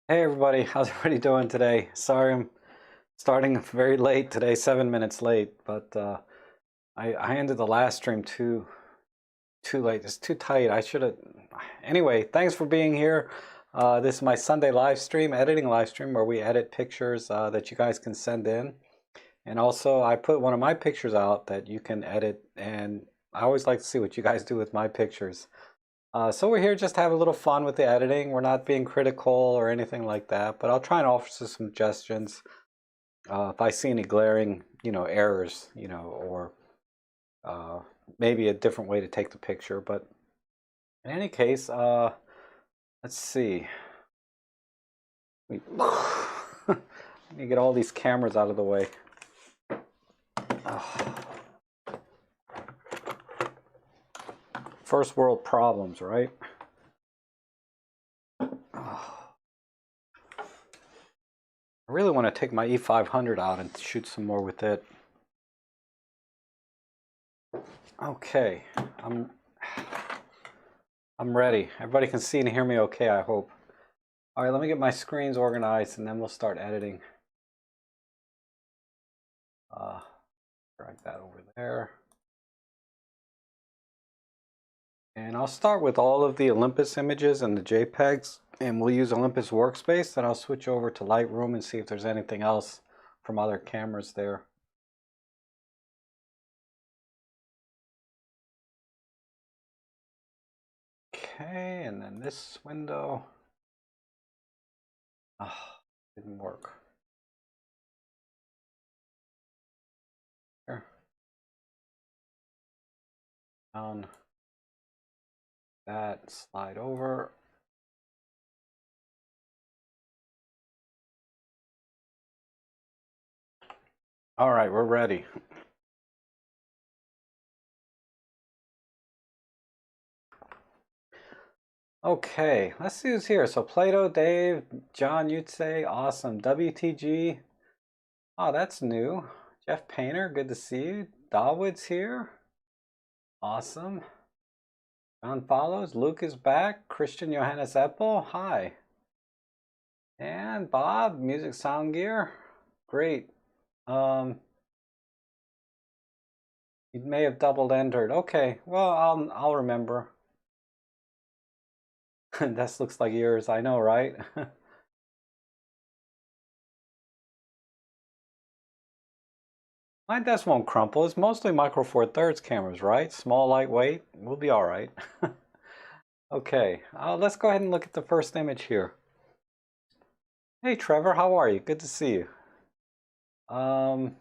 Hey everybody, how's everybody doing today? Sorry I'm starting very late today, 7 minutes late, but I ended the last stream too late. It's too tight. I should have. Anyway, thanks for being here. This is my Sunday live stream, editing live stream, where we edit pictures that you guys can send in. And also, I put one of my pictures out that you can edit, and I always like to see what you guys do with my pictures. So we're here just to have a little fun with the editing. We're not being critical or anything like that, but I'll try and offer some suggestions if I see any glaring, errors, or uh, maybe a different way to take the picture. But in any case, let's see. Let me get all these cameras out of the way. First world problems, right? I really want to take my E500 out and shoot some more with it. Okay, I'm ready. Everybody can see and hear me okay, I hope. All right, let me get my screens organized and then we'll start editing. Drag that over there. And I'll start with all of the Olympus images and the JPEGs, and we'll use Olympus Workspace. Then I'll switch over to Lightroom and see if there's anything else from other cameras there. Okay, and then this window. Didn't work. Here. Down. That, slide over. All right, we're ready. Okay, let's see who's here. So Plato, Dave, John Yutze, awesome. WTG, oh, that's new. Jeff Painter, good to see you. Dawood's here, awesome. John follows, Luke is back. Christian Johannes Eppel, hi. And Bob, Music Sound Gear, great. You may have doubled entered. Okay, well, I'll remember. This looks like yours, I know, right? My desk won't crumple. It's mostly Micro Four Thirds cameras, right? Small, lightweight. We'll be all right. Okay, let's go ahead and look at the first image here. Hey, Trevor, how are you? Good to see you. So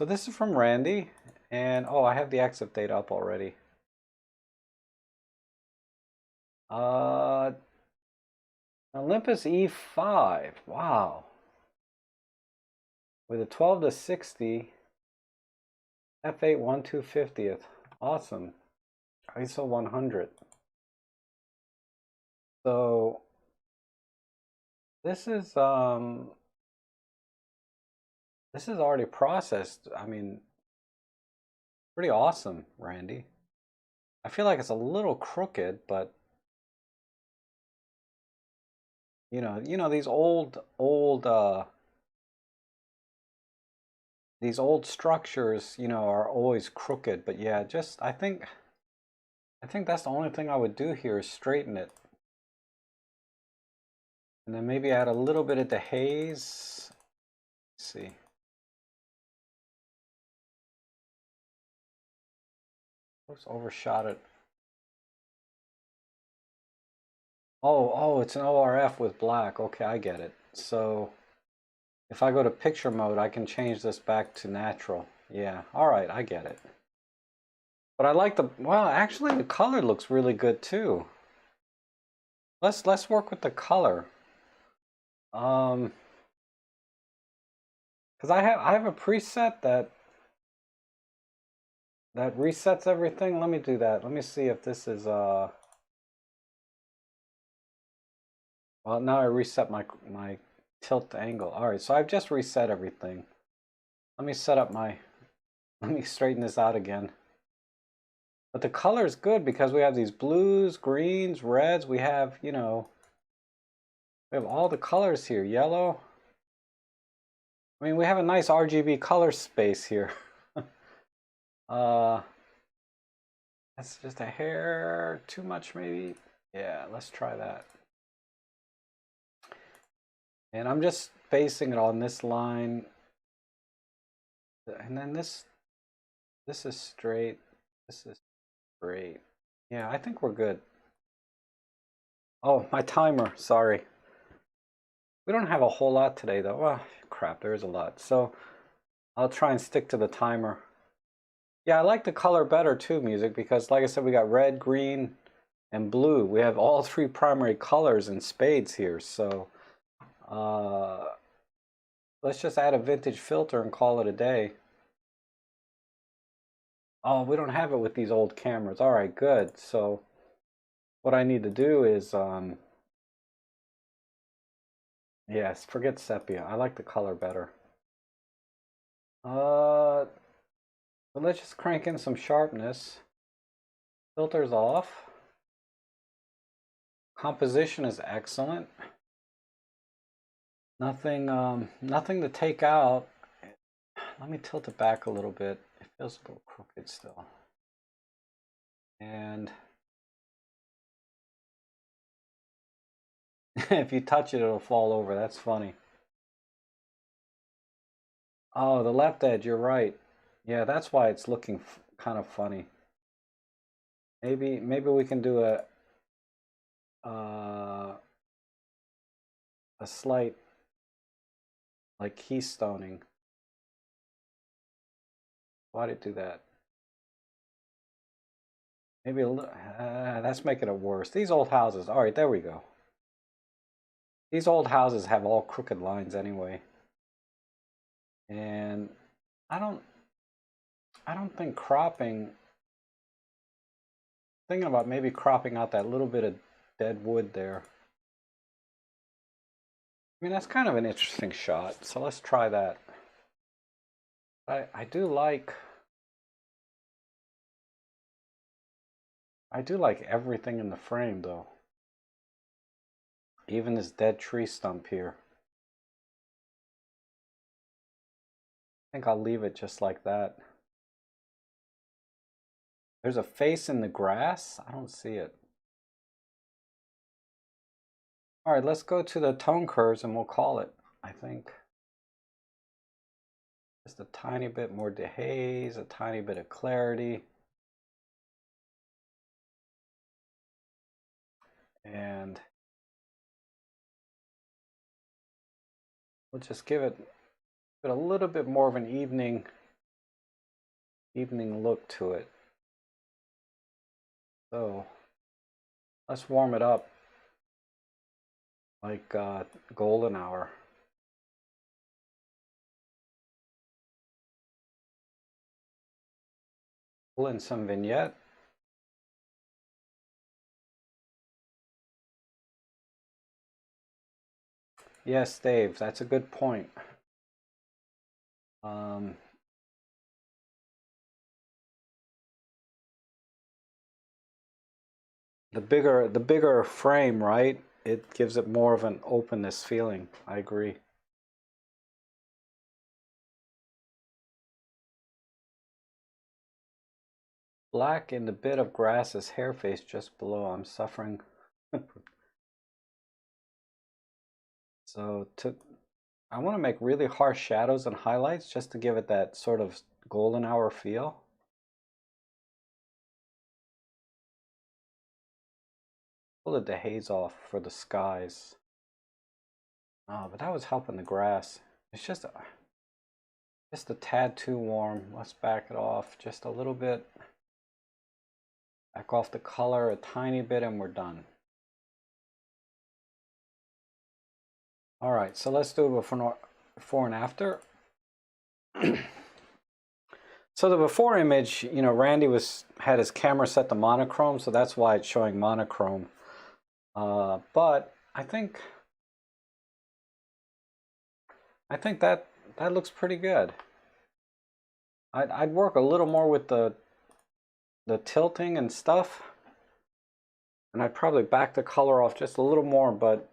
this is from Randy, and oh, I have the exit date up already. Olympus E5, wow. With a 12 to 60, f8 1/250th, awesome. ISO 100. So this is already processed. I mean, pretty awesome, Randy. I feel like it's a little crooked, but these old structures, are always crooked. But yeah, just I think that's the only thing I would do here is straighten it. And then maybe add a little bit of the haze. Let's see. Oops, overshot it. Oh, it's an ORF with black. Okay, I get it. So if I go to picture mode, I can change this back to natural. Yeah, all right, I get it. But I like well, actually the color looks really good too. Let's work with the color. Because I have a preset that resets everything. Let me do that. Let me see if this is well, now I reset my tilt angle. All right, so I've just reset everything. Let me set up let me straighten this out again. But the color is good because we have these blues, greens, reds. We have, We have all the colors here. Yellow. I mean, we have a nice RGB color space here. That's just a hair too much, maybe. Yeah, let's try that. And I'm just basing it on this line. And then this is straight. This is straight. Yeah, I think we're good. Oh, my timer, sorry. We don't have a whole lot today though. Well, crap, there is a lot. So I'll try and stick to the timer. Yeah, I like the color better too, music, because like I said, we got red, green, and blue. We have all three primary colors in spades here. So let's just add a vintage filter and call it a day. Oh, we don't have it with these old cameras. All right, good. So what I need to do is, yes, forget sepia. I like the color better. But let's just crank in some sharpness. Filters off. Composition is excellent. Nothing to take out. Let me tilt it back a little bit. It feels a little crooked still. And if you touch it, it'll fall over. That's funny. Oh, the left edge, you're right. Yeah, that's why it's looking kind of funny. Maybe we can do a slight like keystoning. Why did it do that? Maybe a little, that's making it worse. These old houses. All right, there we go. These old houses have all crooked lines anyway. And I don't think cropping, thinking about maybe cropping out that little bit of dead wood there. I mean, that's kind of an interesting shot. So let's try that. I do like everything in the frame though. Even this dead tree stump here. I think I'll leave it just like that. There's a face in the grass. I don't see it. All right, let's go to the tone curves and we'll call it, I think. Just a tiny bit more dehaze, a tiny bit of clarity. And we'll just give it a little bit more of an evening look to it. So let's warm it up like golden hour. Pull in some vignette. Yes, Dave, that's a good point. The bigger frame, right? It gives it more of an openness feeling. I agree. Black in the bit of grass's hair face just below. I'm suffering. So I want to make really harsh shadows and highlights just to give it that sort of golden hour feel. Pull the haze off for the skies. Oh, but that was helping the grass. It's just a tad too warm. Let's back it off just a little bit. Back off the color a tiny bit and we're done. All right, so let's do a before and after. So the before image, you know, Randy had his camera set to monochrome, so that's why it's showing monochrome. But I think that looks pretty good. I'd work a little more with the tilting and stuff, and I'd probably back the color off just a little more, but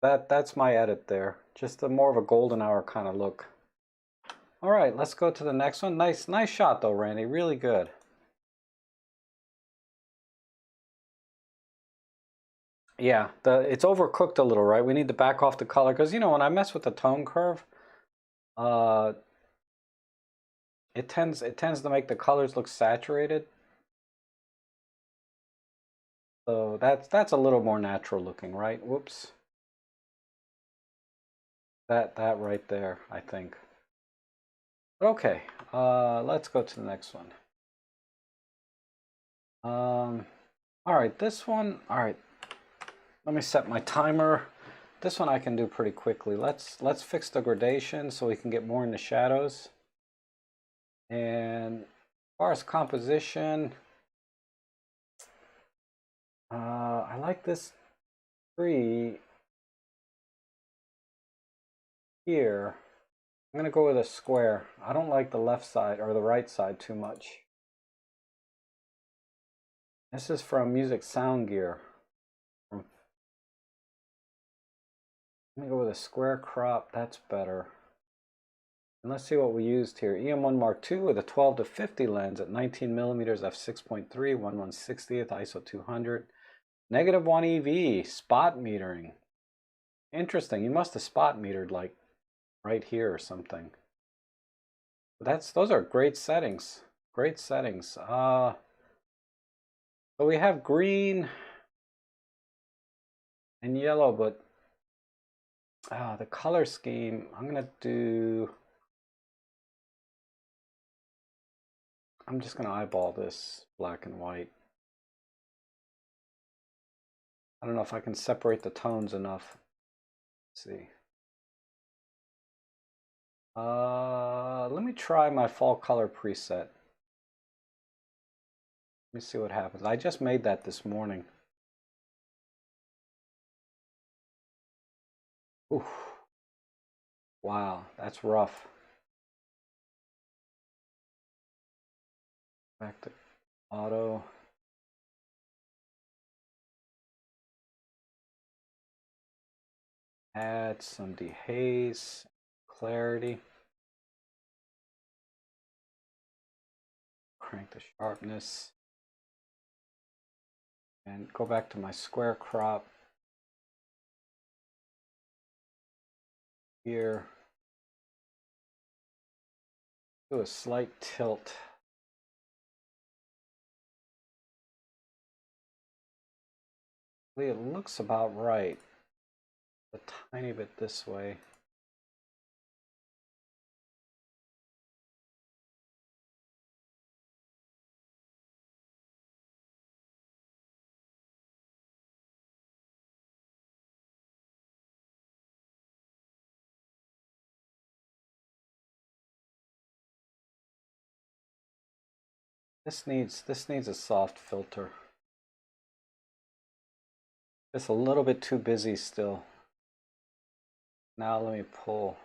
That's my edit there. Just a more of a golden hour kind of look. All right, let's go to the next one. Nice shot though, Randy. Really good. Yeah, it's overcooked a little, right? We need to back off the color because when I mess with the tone curve, uh, it tends to make the colors look saturated. So that's a little more natural looking, right? Whoops. That right there, I think. Okay, let's go to the next one. All right, this one. All right, let me set my timer. This one I can do pretty quickly. Let's fix the gradation so we can get more into shadows. And as far as composition, I like this tree here. I'm gonna go with a square. I don't like the left side or the right side too much. This is from Music Sound Gear. Let me go with a square crop. That's better. And let's see what we used here. EM1 Mark II with a 12 to 50 lens at 19 millimeters f6.3, 1/160th, ISO 200. -1 EV, spot metering. Interesting. You must have spot metered like right here or something. Those are great settings. Great settings. So we have green and yellow, but the color scheme, I'm just gonna eyeball this black and white. I don't know if I can separate the tones enough. Let's see. Let me try my fall color preset. Let me see what happens. I just made that this morning. Oof. Wow, that's rough. Back to auto. Add some dehaze, clarity. Crank the sharpness. And go back to my square crop. Here. Do a slight tilt. It looks about right. A tiny bit this way. This needs a soft filter. It's a little bit too busy still. Now let me pull.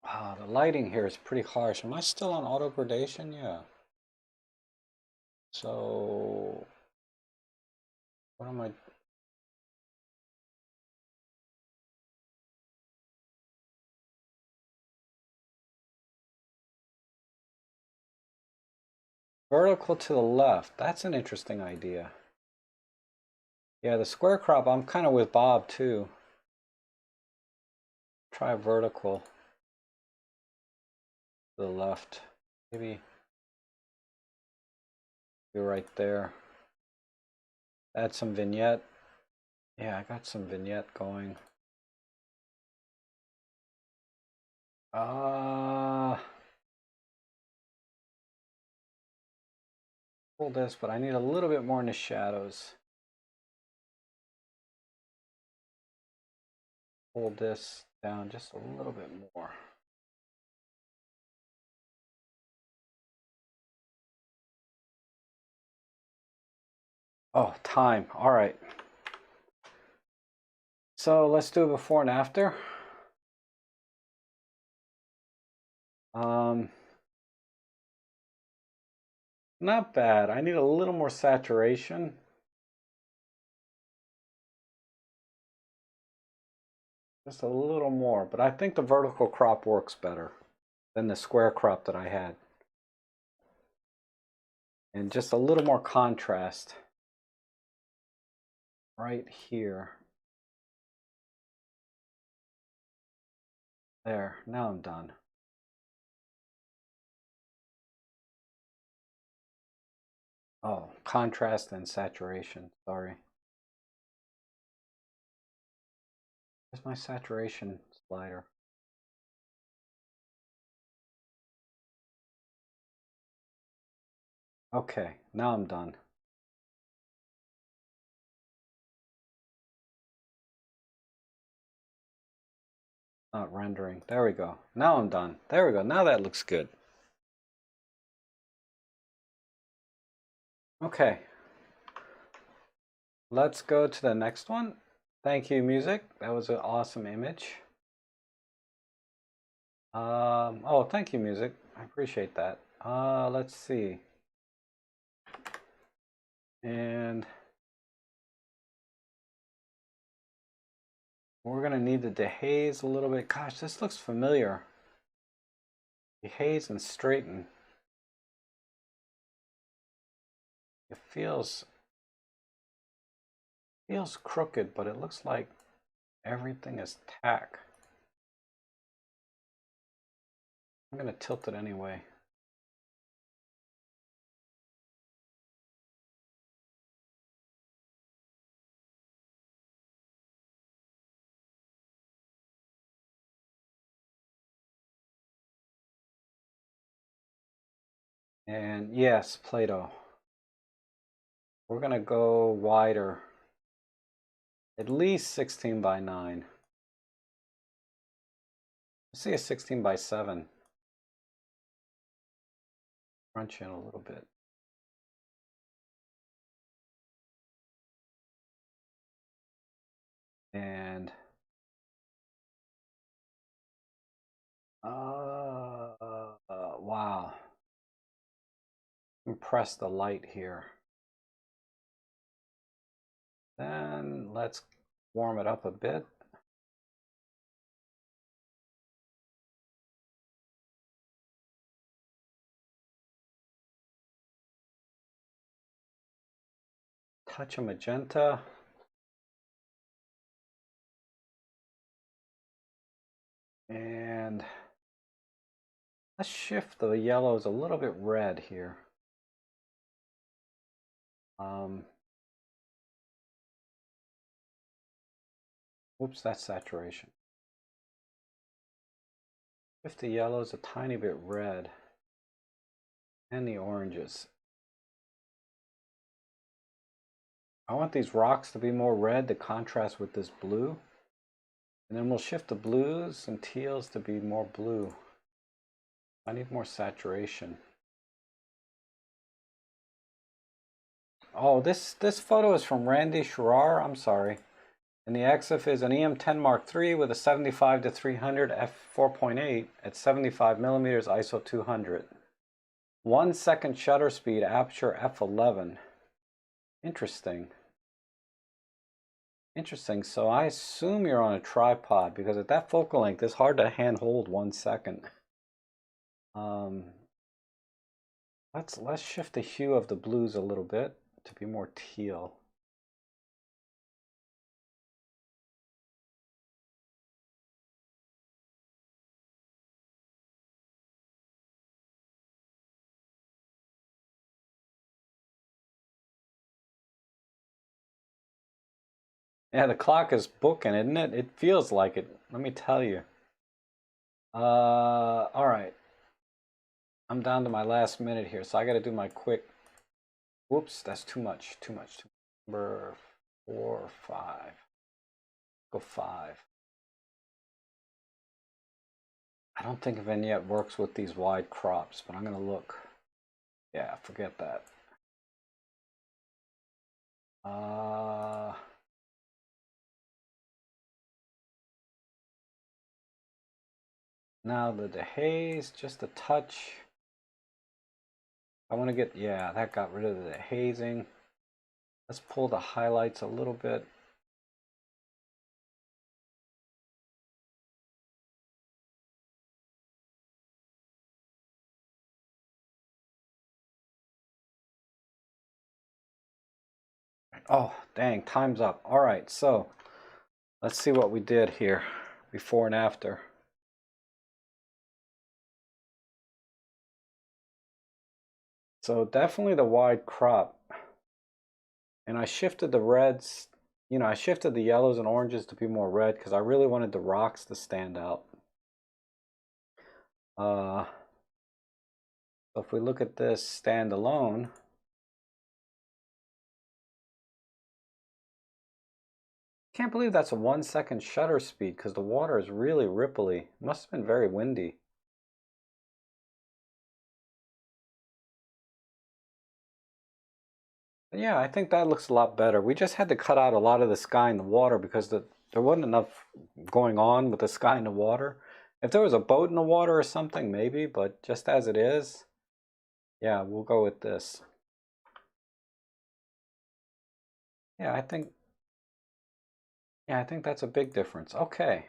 Wow, the lighting here is pretty harsh. Am I still on auto gradation? Yeah. So what am I? Vertical to the left. That's an interesting idea. Yeah, the square crop, I'm kind of with Bob too. Try vertical to the left. Maybe you're right there. Add some vignette. Yeah, I got some vignette going. Pull this, but I need a little bit more in the shadows. Pull this down just a little bit more. Oh, time. All right. So let's do a before and after. Not bad. I need a little more saturation. Just a little more, but I think the vertical crop works better than the square crop that I had. And just a little more contrast right here. There, now I'm done. Oh, contrast and saturation, sorry. Where's my saturation slider? Okay, now I'm done. Not rendering. There we go. Now I'm done. There we go. Now that looks good. Okay. Let's go to the next one. Thank you, music. That was an awesome image. Oh, thank you, music. I appreciate that. Let's see. And we're gonna need to dehaze a little bit. Gosh, this looks familiar. Dehaze and straighten. It feels crooked, but it looks like everything is tack. I'm gonna tilt it anyway. And yes, Play-Doh. We're gonna go wider. At least 16 by 9. Let's see a 16 by 7. Crunch in a little bit. And wow. Compress the light here. Then let's warm it up a bit. Touch of magenta. And let's shift the yellows a little bit red here. Whoops, that's saturation. Shift the yellows a tiny bit red. And the oranges. I want these rocks to be more red to contrast with this blue. And then we'll shift the blues and teals to be more blue. I need more saturation. Oh, this photo is from Randy Schrar. I'm sorry. And the EXIF is an EM10 Mark III with a 75 to 300 f4.8 at 75 millimeters ISO 200. 1 second shutter speed, aperture f11. Interesting. Interesting. So I assume you're on a tripod because at that focal length, it's hard to hand hold 1 second. Let's shift the hue of the blues a little bit to be more teal. Yeah, the clock is booking, isn't it? It feels like it, let me tell you. All right. I'm down to my last minute here, so I got to do my quick. Whoops, that's too much. Number 4 or 5. Go 5. I don't think vignette works with these wide crops, but I'm going to look. Yeah, forget that. Now the dehaze, just a touch. I want to get, yeah, that got rid of the hazing. Let's pull the highlights a little bit. Oh, dang, time's up. All right, so let's see what we did here before and after. So definitely the wide crop. And I shifted the reds, I shifted the yellows and oranges to be more red because I really wanted the rocks to stand out. So if we look at this standalone, can't believe that's a 1 second shutter speed because the water is really ripply. Must have been very windy. Yeah, I think that looks a lot better. We just had to cut out a lot of the sky and the water because there wasn't enough going on with the sky and the water. If there was a boat in the water or something, maybe, but just as it is, yeah, we'll go with this. Yeah, I think that's a big difference. Okay.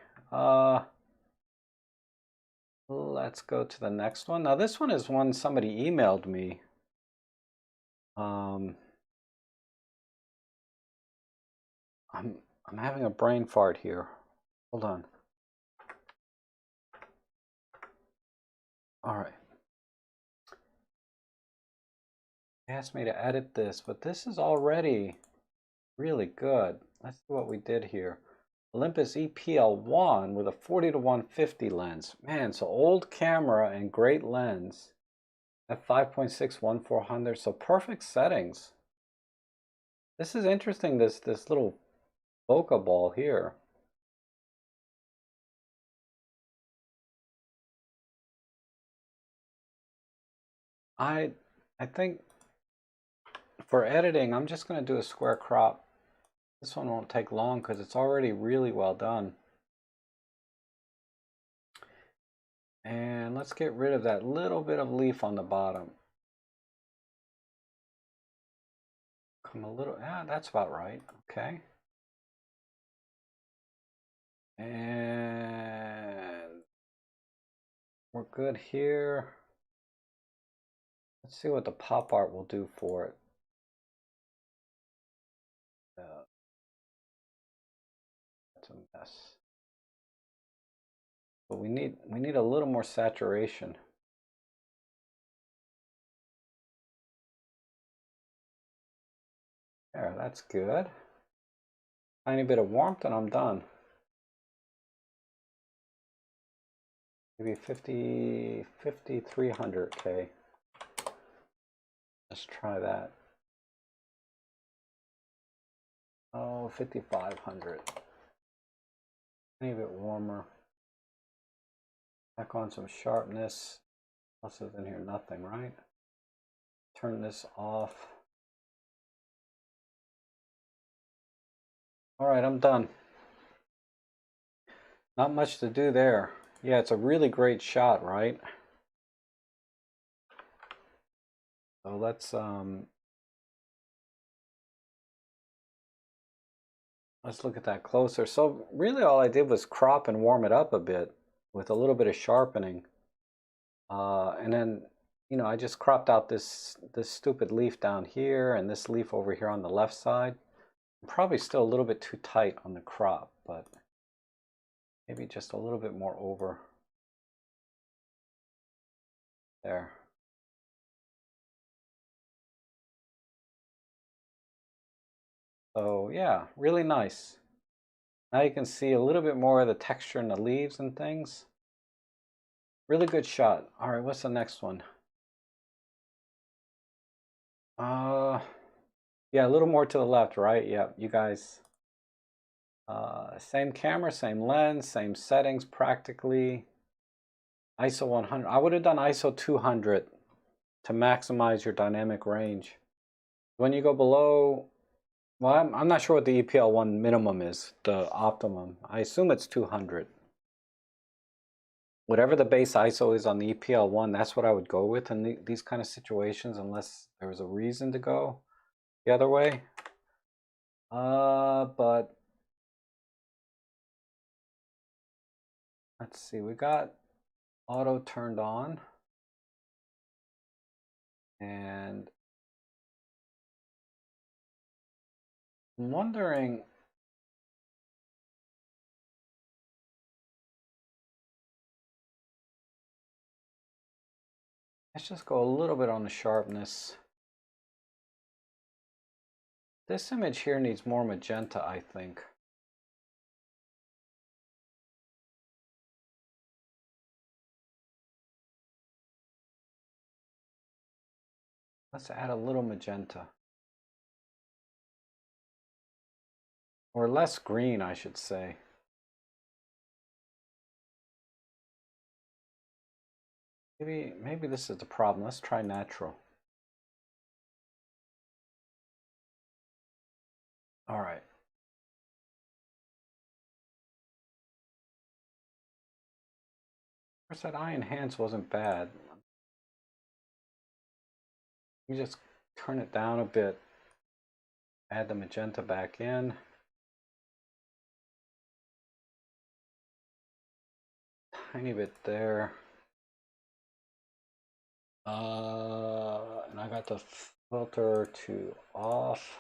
Let's go to the next one. Now this one is one somebody emailed me. I'm having a brain fart here. Hold on. All right. They asked me to edit this, but this is already really good. Let's see what we did here. Olympus EPL1 with a 40 to 150 lens. Man, so old camera and great lens. At 5.6 1/400, so perfect settings. This is interesting, this little bokeh ball here. I think for editing, I'm just going to do a square crop. This one won't take long because it's already really well done. And let's get rid of that little bit of leaf on the bottom. Come a little, yeah, that's about right. Okay. And we're good here. Let's see what the pop art will do for it. That's a mess. But we need a little more saturation. There, that's good. Tiny bit of warmth and I'm done. Maybe 5300K. Let's try that. Oh, 5500. Maybe a bit warmer. Back on some sharpness. What else is in here? Nothing, right? Turn this off. All right, I'm done. Not much to do there. Yeah, it's a really great shot, right? So let's look at that closer. So really all I did was crop and warm it up a bit with a little bit of sharpening. And then, I just cropped out this stupid leaf down here and this leaf over here on the left side. Probably still a little bit too tight on the crop, but maybe just a little bit more over there. So yeah, really nice. Now you can see a little bit more of the texture in the leaves and things. Really good shot. All right, what's the next one? Yeah, a little more to the left, right? Yeah, you guys. Same camera, same lens, same settings practically. ISO 100. I would have done ISO 200 to maximize your dynamic range. When you go below, well, I'm not sure what the EPL1 minimum is, the optimum. I assume it's 200. Whatever the base ISO is on the EPL1, that's what I would go with in these kind of situations, unless there was a reason to go the other way. But let's see, we got auto turned on. And I'm wondering, let's just go a little bit on the sharpness. This image here needs more magenta, I think. Let's add a little magenta. Or less green, I should say. Maybe this is the problem. Let's try natural. All right. First, that eye enhance wasn't bad. You just turn it down a bit. Add the magenta back in. Tiny bit there. And I got the filter to off.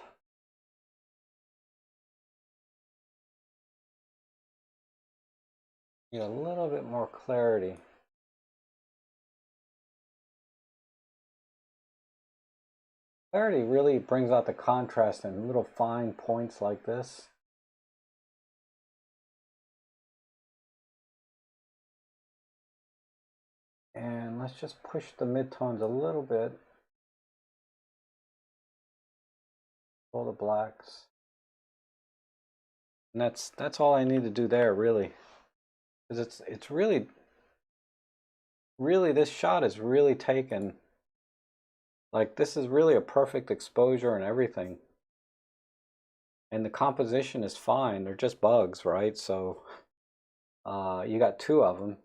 Need a little bit more clarity. Clarity really brings out the contrast in little fine points like this. And let's just push the midtones a little bit. Pull the blacks. And that's all I need to do there, really. Because it's really this shot is really taken. Like, this is really a perfect exposure and everything. And the composition is fine. They're just bugs, right? So you got two of them.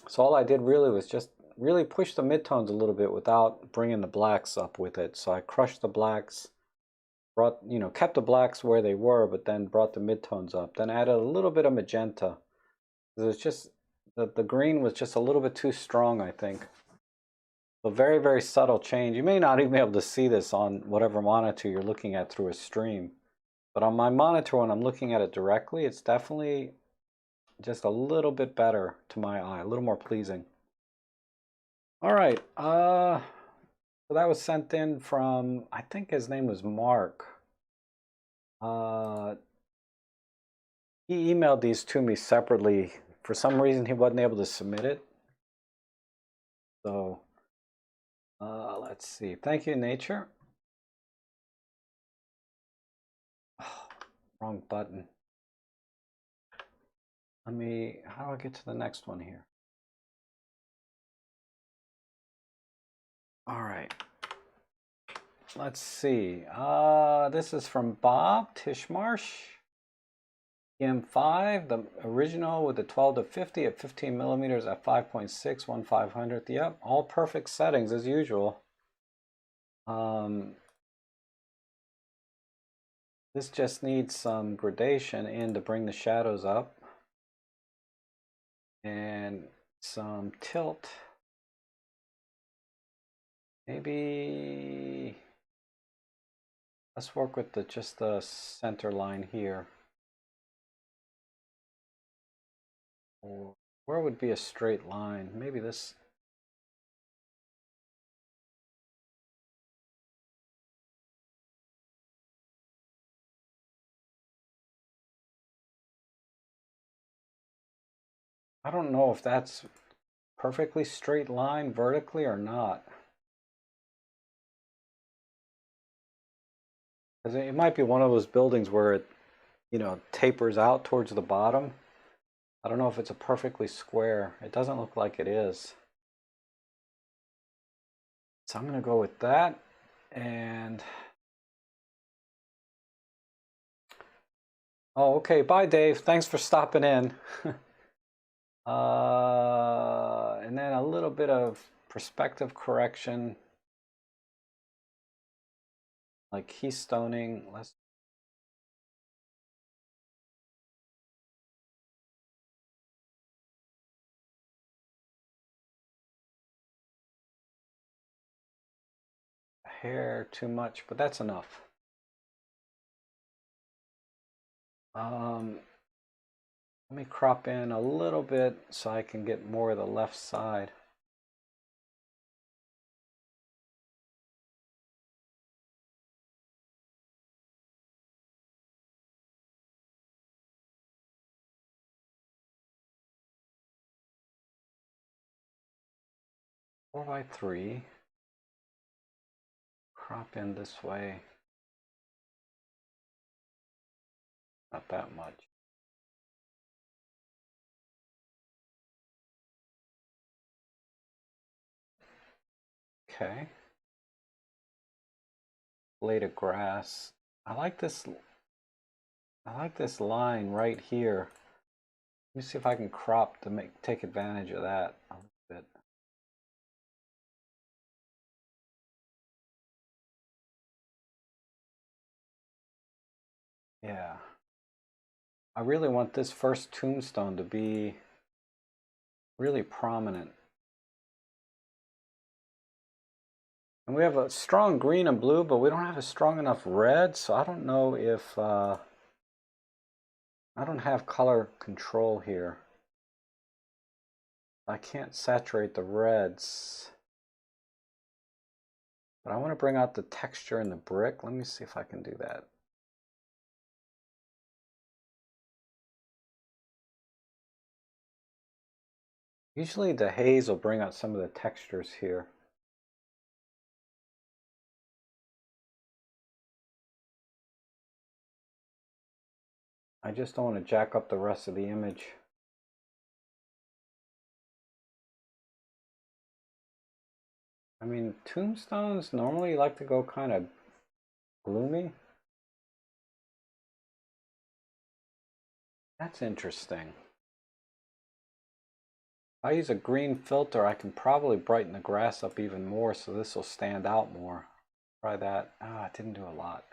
So all I did really was just really push the midtones a little bit without bringing the blacks up with it. So I crushed the blacks, kept the blacks where they were, but then brought the midtones up. Then added a little bit of magenta. It's just, the green was just a little bit too strong, I think. A very, very subtle change. You may not even be able to see this on whatever monitor you're looking at through a stream. But on my monitor, when I'm looking at it directly, it's definitely just a little bit better to my eye, a little more pleasing. All right, so that was sent in from, I think his name was Mark. He emailed these to me separately. For some reason, he wasn't able to submit it. So let's see. Thank you, Nature. Oh, wrong button. How do I get to the next one here? All right. Let's see. This is from Bob Tishmarsh. M5, the original with the 12 to 50 at 15 millimeters at 5.6, 1/500th. Yep, all perfect settings as usual. This just needs some gradation in to bring the shadows up. And some tilt. Maybe let's work with just the center line here. Or where would be a straight line? Maybe this. I don't know if that's perfectly straight line vertically or not. Because it might be one of those buildings where it, tapers out towards the bottom. I don't know if it's a perfectly square. It doesn't look like it is. So I'm going to go with that. And oh, okay. Bye, Dave. Thanks for stopping in. And then a little bit of perspective correction, like keystoning. Let's hair too much, but that's enough. Let me crop in a little bit so I can get more of the left side. Four by three. Crop in this way. Not that much. Okay. Blade of grass. I like this line right here. Let me see if I can crop to take advantage of that a little bit. Yeah. I really want this first tombstone to be really prominent. And we have a strong green and blue, but we don't have a strong enough red, so I don't know if I don't have color control here. I can't saturate the reds. But I want to bring out the texture in the brick. Let me see if I can do that. Usually the haze will bring out some of the textures here. I just don't want to jack up the rest of the image. I mean, tombstones normally like to go kind of gloomy. That's interesting. If I use a green filter, I can probably brighten the grass up even more so this will stand out more. Try that. Ah, it didn't do a lot.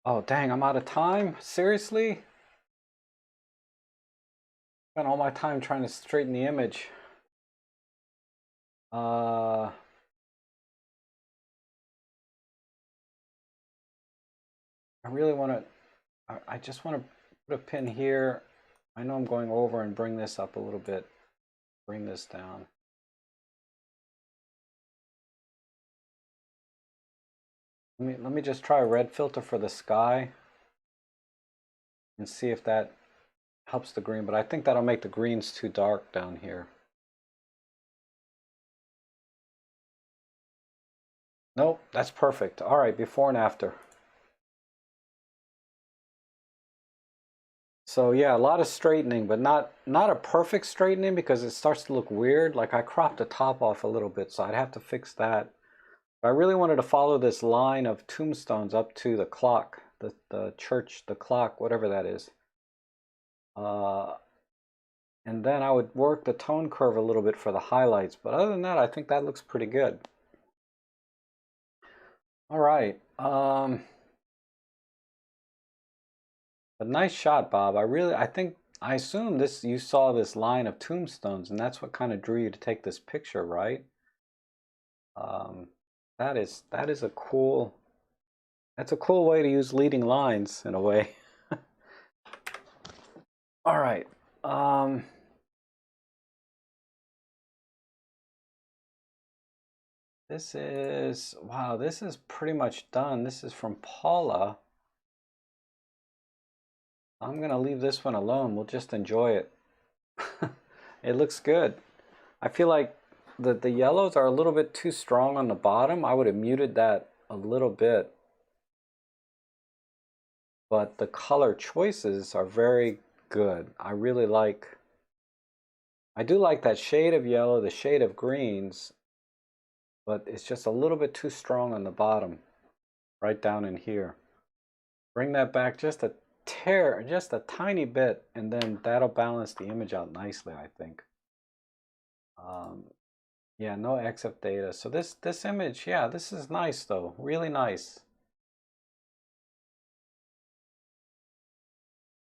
Oh, dang, I'm out of time? Seriously? Spent all my time trying to straighten the image. I really want to, I just want to put a pin here. I know I'm going over and bring this up a little bit. Bring this down. Let me just try a red filter for the sky and see if that helps the green, but I think that'll make the greens too dark down here. Nope, that's perfect. All right, before and after. So yeah, a lot of straightening, but not a perfect straightening because it starts to look weird. Like I cropped the top off a little bit, so I'd have to fix that. But I really wanted to follow this line of tombstones up to the clock, the church, the clock, whatever that is. And then I would work the tone curve a little bit for the highlights. But other than that, I think that looks pretty good. All right. A nice shot, Bob. I think, I assume this, you saw this line of tombstones, and that's what kind of drew you to take this picture, right? That is a cool, that's a cool way to use leading lines in a way. All right. This is, wow, this is pretty much done. This is from Paula. I'm going to leave this one alone. We'll just enjoy it. It looks good. I feel like the yellows are a little bit too strong on the bottom. I would have muted that a little bit. But the color choices are very good. I really like, I do like that shade of yellow, the shade of greens, but it's just a little bit too strong on the bottom, right down in here. Bring that back just a just a tiny bit, and then that'll balance the image out nicely, I think. Yeah, no EXIF data. So this image, yeah, this is nice though, really nice.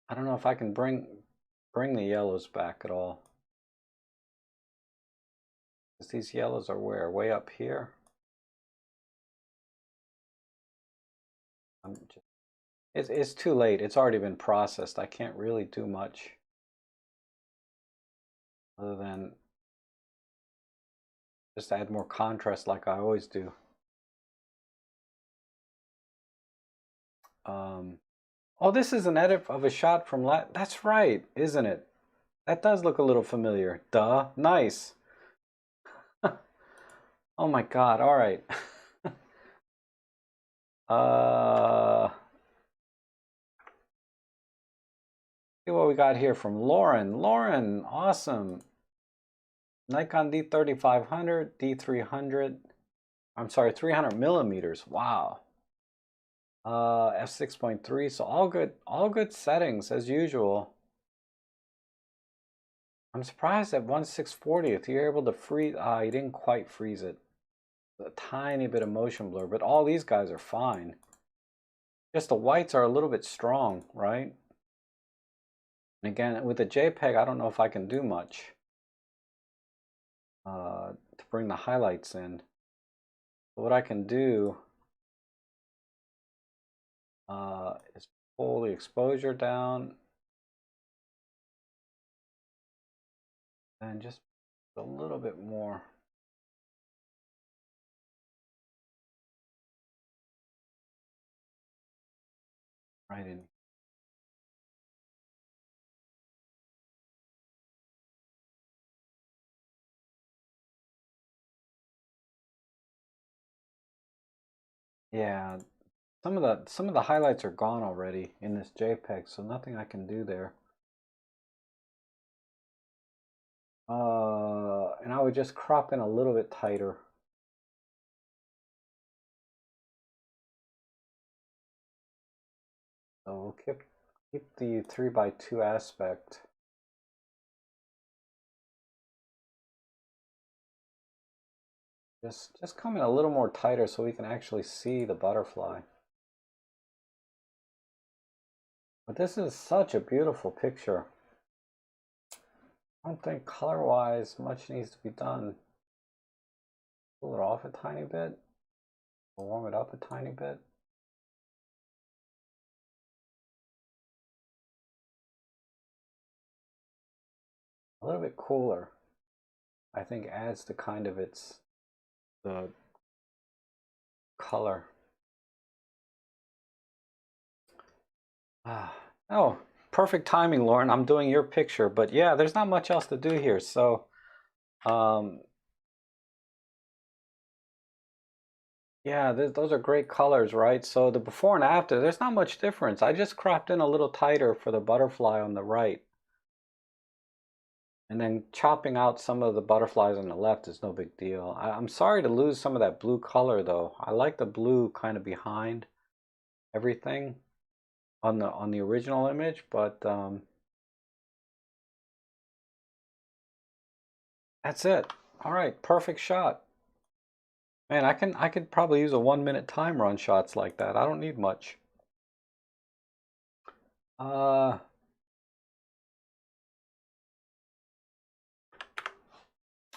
I don't know if I can bring the yellows back at all. Because these yellows are where? Way up here? I'm just It's too late. It's already been processed. I can't really do much other than just add more contrast like I always do. Oh, this is an edit of a shot from that's right, isn't it? That does look a little familiar. Duh. Nice. Oh my God. All right. See what we got here from Lauren. Lauren, awesome. Nikon D3500, D300. I'm sorry, 300 millimeters. Wow. F6.3. So all good settings as usual. I'm surprised at 1/640th you're able to freeze. You didn't quite freeze it. A tiny bit of motion blur, but all these guys are fine. Just the whites are a little bit strong, right? And again, with the JPEG, I don't know if I can do much to bring the highlights in. But what I can do is pull the exposure down and just a little bit more. Right in. Yeah, some of the highlights are gone already in this JPEG, so nothing I can do there. And I would just crop in a little bit tighter. So we'll keep the 3:2 aspect. Just come in a little more tighter so we can actually see the butterfly. But this is such a beautiful picture. I don't think color-wise much needs to be done. Pull it off a tiny bit. Warm it up a tiny bit. A little bit cooler, I think, adds to kind of the color. Oh, perfect timing, Lauren. I'm doing your picture, but yeah, there's not much else to do here. So, yeah, those are great colors, right? So the before and after, there's not much difference. I just cropped in a little tighter for the butterfly on the right. And then chopping out some of the butterflies on the left is no big deal. I'm sorry to lose some of that blue color though. I like the blue kind of behind everything on the original image, but that's it. All right, perfect shot. Man, I could probably use a 1 minute timer on shots like that. I don't need much.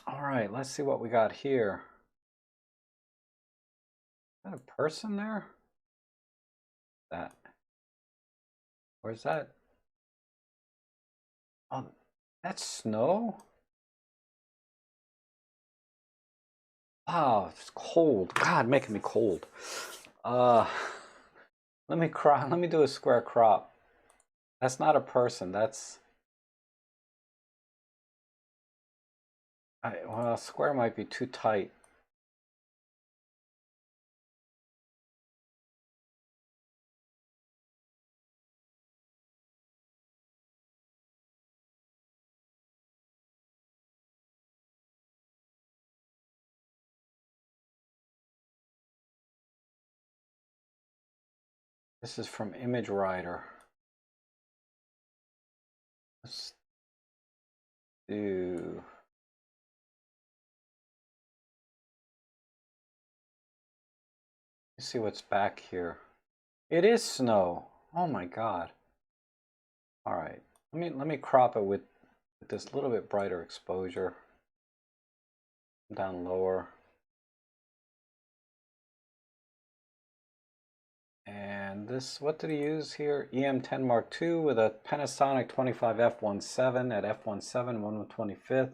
All right, let's see what we got here. Is that a person there? That. Where's that? Oh, that's snow? Wow, it's cold. God, making me cold. Let me do a square crop. That's not a person. Well, square might be too tight. This is from Image Writer. Let's do. Let's see what's back here. It is snow. Oh my God. All right. Let me crop it with this little bit brighter exposure. Down lower. And And this, what did he use here? EM10 Mark II with a Panasonic 25 f1.7 at f1.7, 1/25.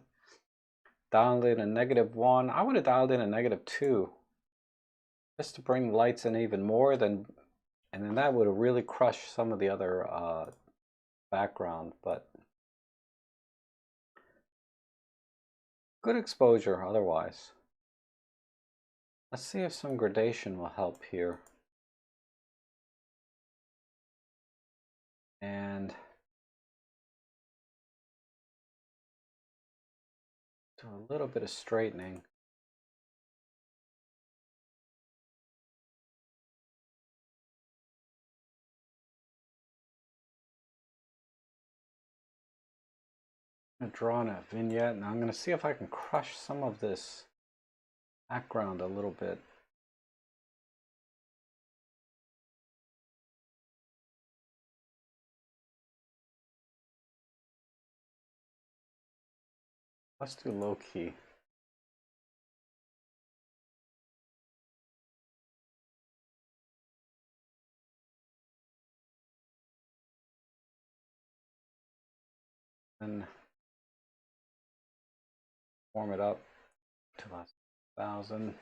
Dialed in a -1. I would have dialed in a -2. Just to bring the lights in even more, and then that would have really crushed some of the other background, but good exposure otherwise. Let's see if some gradation will help here. And do a little bit of straightening. I'm going to draw in a vignette, and I'm going to see if I can crush some of this background a little bit. Let's do low key. And warm it up to 1,000.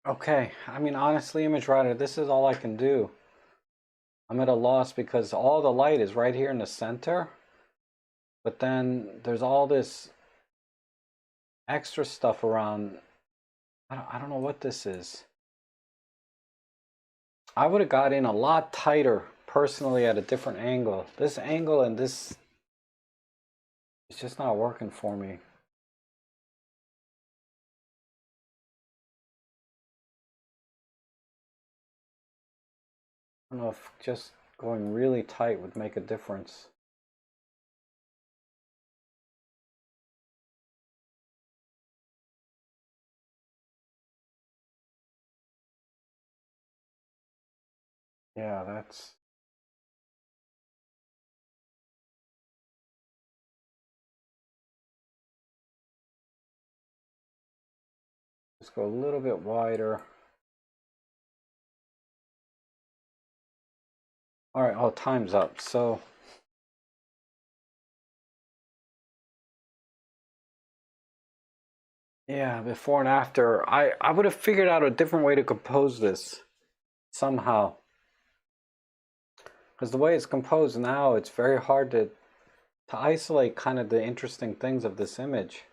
Okay, I mean, honestly, Image Writer, this is all I can do. I'm at a loss because all the light is right here in the center, but then there's all this extra stuff around. I don't know what this is. I would have got in a lot tighter personally at a different angle. This angle and this is just not working for me. I don't know if just going really tight would make a difference. Yeah, that's... Just go a little bit wider. All right, oh, time's up. So yeah, before and after, I would have figured out a different way to compose this somehow. Because the way it's composed now, it's very hard to isolate kind of the interesting things of this image.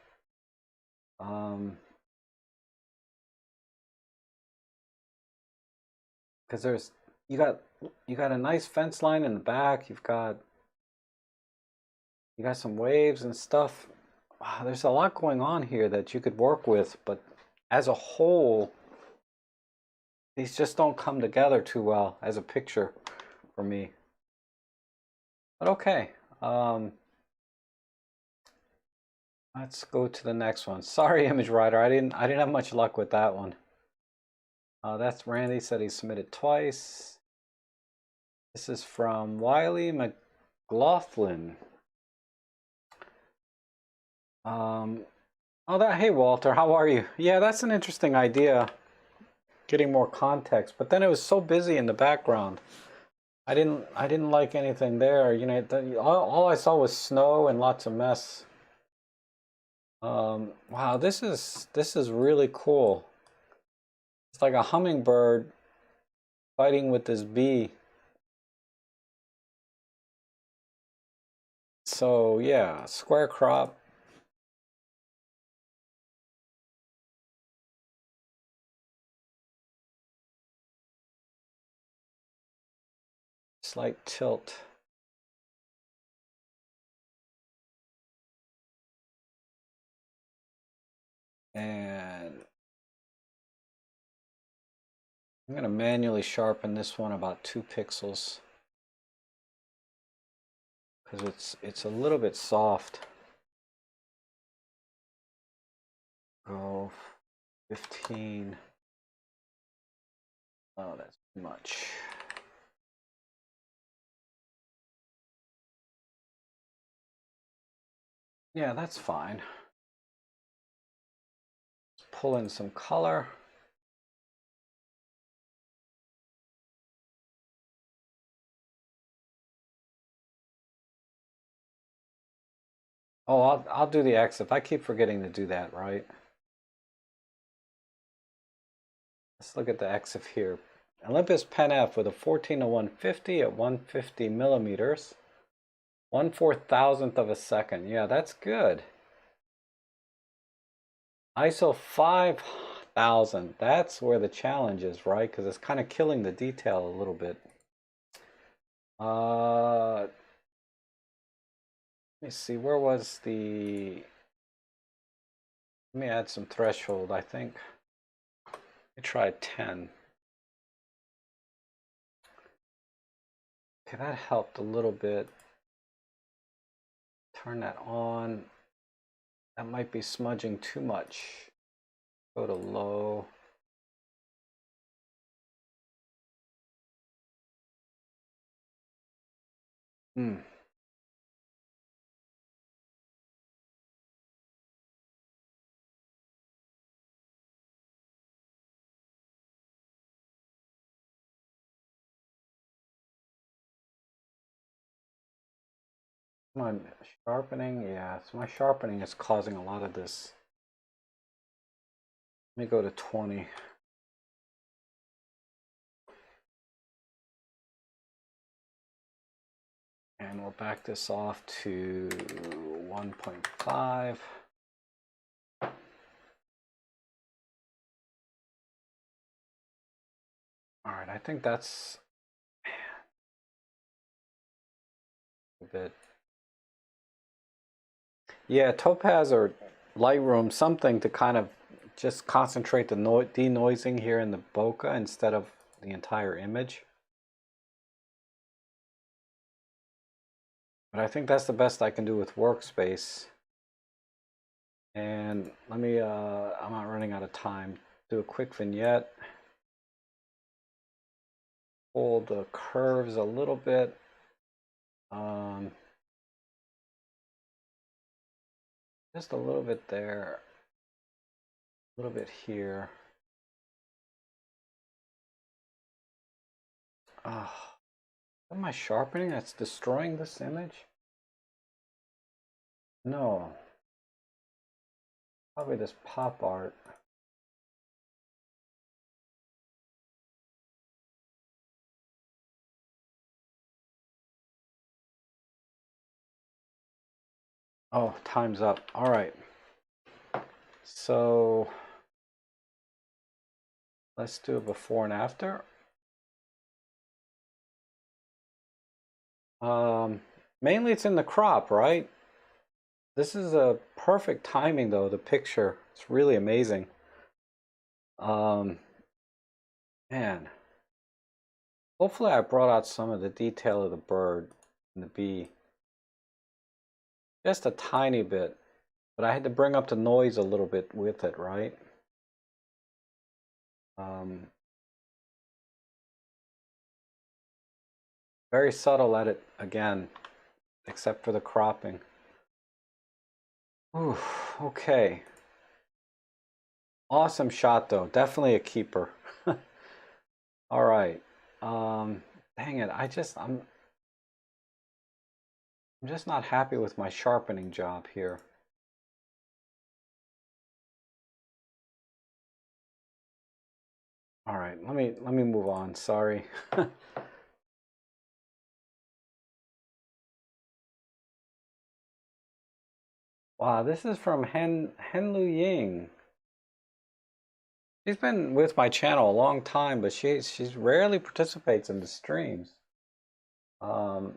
Because there's you got a nice fence line in the back. You got some waves and stuff. Wow, there's a lot going on here that you could work with, but as a whole, these just don't come together too well as a picture for me. But okay, let's go to the next one. Sorry, Image Writer, I didn't have much luck with that one. That's Randy said he submitted twice. This is from Wiley McLaughlin. Hey Walter, how are you? Yeah, that's an interesting idea. Getting more context, but then it was so busy in the background. I didn't like anything there. You know, all I saw was snow and lots of mess. Wow, this is really cool. It's like a hummingbird fighting with this bee. So yeah, square crop. Slight tilt. And I'm going to manually sharpen this one about 2 pixels because it's a little bit soft. Go 15. Oh, that's too much. Yeah, that's fine. Let's pull in some color. Oh, I'll do the EXIF. I keep forgetting to do that, right? Let's look at the EXIF here. Olympus Pen F with a 14-to-150 at 150 millimeters. 1/4000th of a second. Yeah, that's good. ISO 5000. That's where the challenge is, right? Because it's kind of killing the detail a little bit. Let me see. Where was the... Let me add some threshold, I think. Let me try 10. Okay, that helped a little bit. Turn that on. That might be smudging too much. Go to low. Hmm. My sharpening, yeah, so my sharpening is causing a lot of this. Let me go to 20. And we'll back this off to 1.5. All right, I think that's a bit. Yeah, Topaz or Lightroom, something to kind of just concentrate the denoising here in the bokeh instead of the entire image. But I think that's the best I can do with Workspace. And let me, I'm not running out of time. Do a quick vignette. Pull the curves a little bit. Just a little bit there. A little bit here. Oh, am I sharpening that's destroying this image? No. Probably this pop art. Oh, time's up. All right. So let's do a before and after. Mainly it's in the crop, right? This is a perfect timing though, the picture. It's really amazing. Man. Hopefully I brought out some of the detail of the bird and the bee. Just a tiny bit. But I had to bring up the noise a little bit with it, right? Very subtle edit again, except for the cropping. Ooh, okay. Awesome shot though, definitely a keeper. All right. Dang it, I'm just not happy with my sharpening job here. All right, let me move on. Sorry. Wow, this is from Henlu Ying. She's been with my channel a long time, but she's rarely participates in the streams. But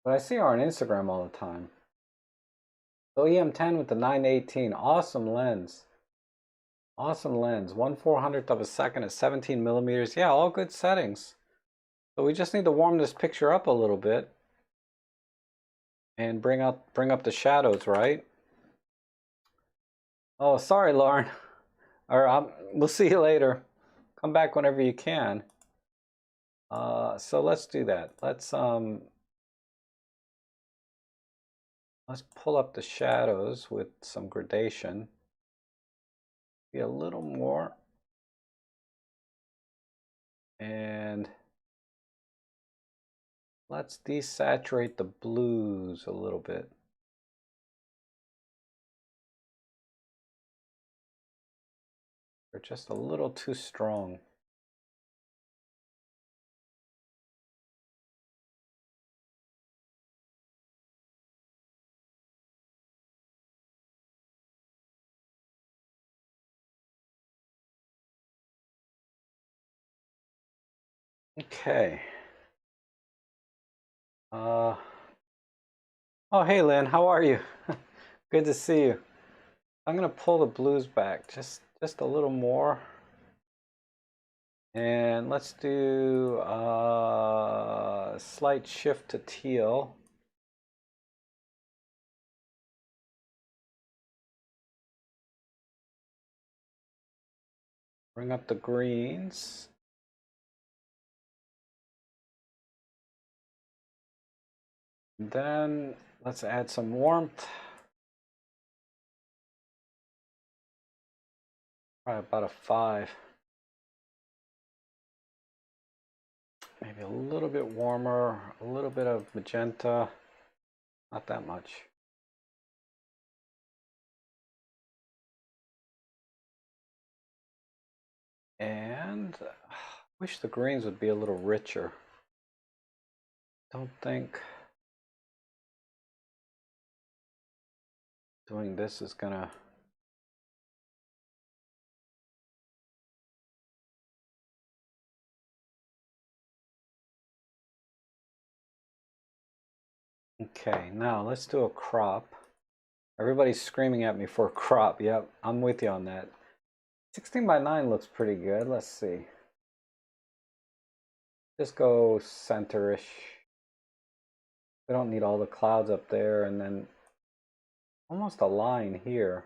I see her on Instagram all the time. So EM10 with the 918, awesome lens. Awesome lens, 1/400th of a second at 17 millimeters. Yeah, all good settings. So we just need to warm this picture up a little bit and bring up the shadows, right? Oh, sorry, Lauren. Or we'll see you later. Come back whenever you can. So let's do that. Let's pull up the shadows with some gradation. Be a little more. And let's desaturate the blues a little bit. They're just a little too strong. Okay. Oh, hey, Lynn, how are you? Good to see you. I'm gonna pull the blues back just a little more. And let's do a slight shift to teal. Bring up the greens. And then let's add some warmth. Probably about a 5. Maybe a little bit warmer, a little bit of magenta, not that much. And I wish the greens would be a little richer. Don't think doing this is gonna Okay, now let's do a crop. Everybody's screaming at me for a crop. Yep, I'm with you on that. 16 by 9 looks pretty good. Let's see. Just go center-ish. We don't need all the clouds up there, and then almost a line here.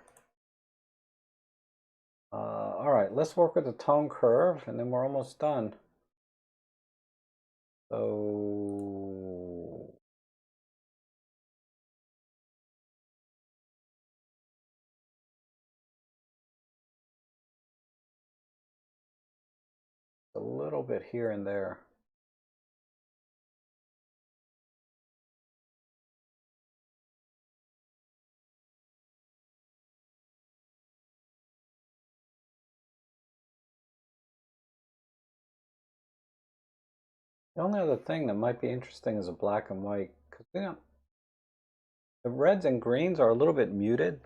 All right, let's work with the tone curve, and then we're almost done. So a little bit here and there. The only other thing that might be interesting is a black and white, because the reds and greens are a little bit muted,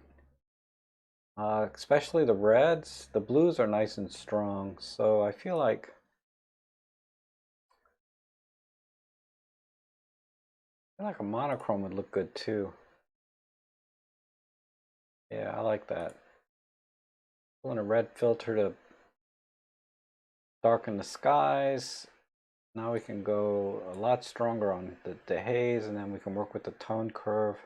especially the reds. The blues are nice and strong, so I feel like a monochrome would look good too. Yeah, I like that. Pulling a red filter to darken the skies. Now we can go a lot stronger on the haze, and then we can work with the tone curve.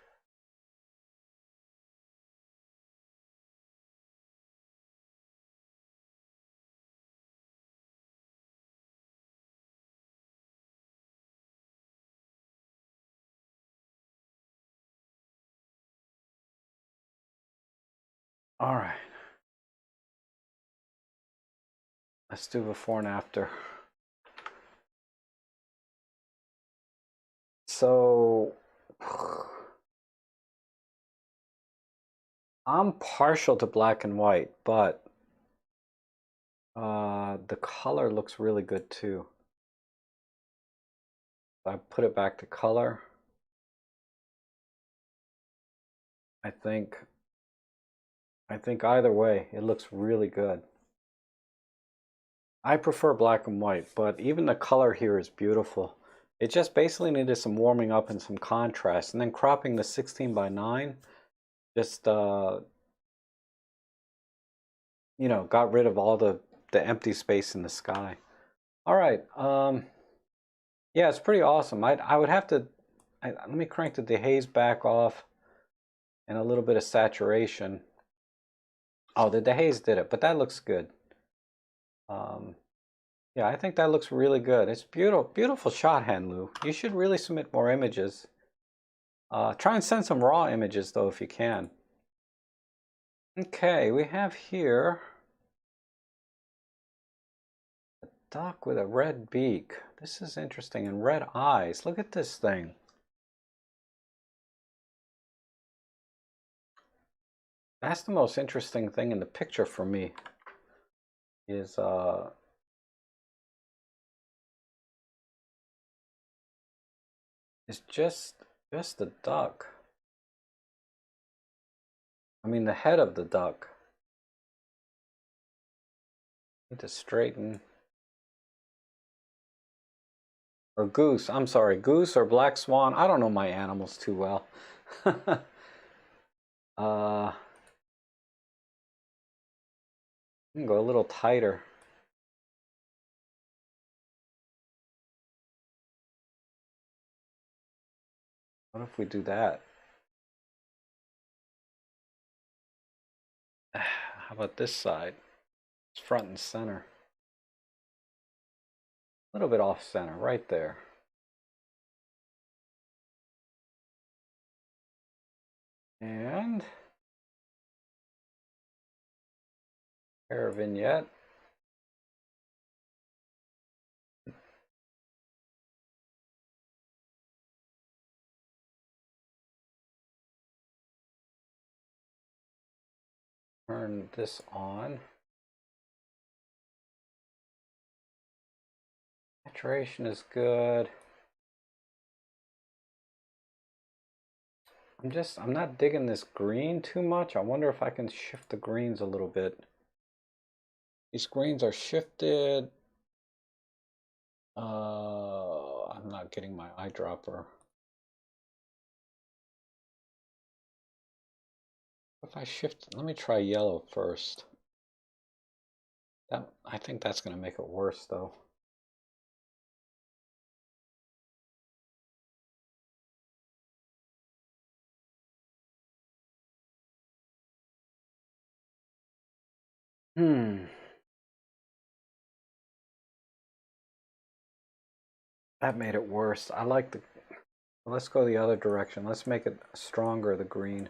All right. Let's do before and after. So I'm partial to black and white, but the color looks really good too. I put it back to color. I think either way, it looks really good. I prefer black and white, but even the color here is beautiful. It just basically needed some warming up and some contrast, and then cropping the 16 by 9 just you know, got rid of all the empty space in the sky. All right, yeah, it's pretty awesome. I would have to let me crank the dehaze back off and a little bit of saturation. Oh, the haze did it, but that looks good. Um, yeah, I think that looks really good. It's beautiful, beautiful shot, Henlu. You should really submit more images. Try and send some raw images though, if you can. Okay, we have here a duck with a red beak. This is interesting, and red eyes. Look at this thing. That's the most interesting thing in the picture for me. Is just the duck. I mean the head of the duck. Need to straighten. Or goose. I'm sorry, goose or black swan. I don't know my animals too well. uh, I can go a little tighter. What if we do that? How about this side? It's front and center. A little bit off center, right there. And hair vignette. Turn this on. Saturation is good. I'm not digging this green too much. I wonder if I can shift the greens a little bit. These greens are shifted. I'm not getting my eyedropper. If I shift, let me try yellow first. I think that's going to make it worse though. That made it worse. I like the, let's go the other direction. Let's make it stronger, the green.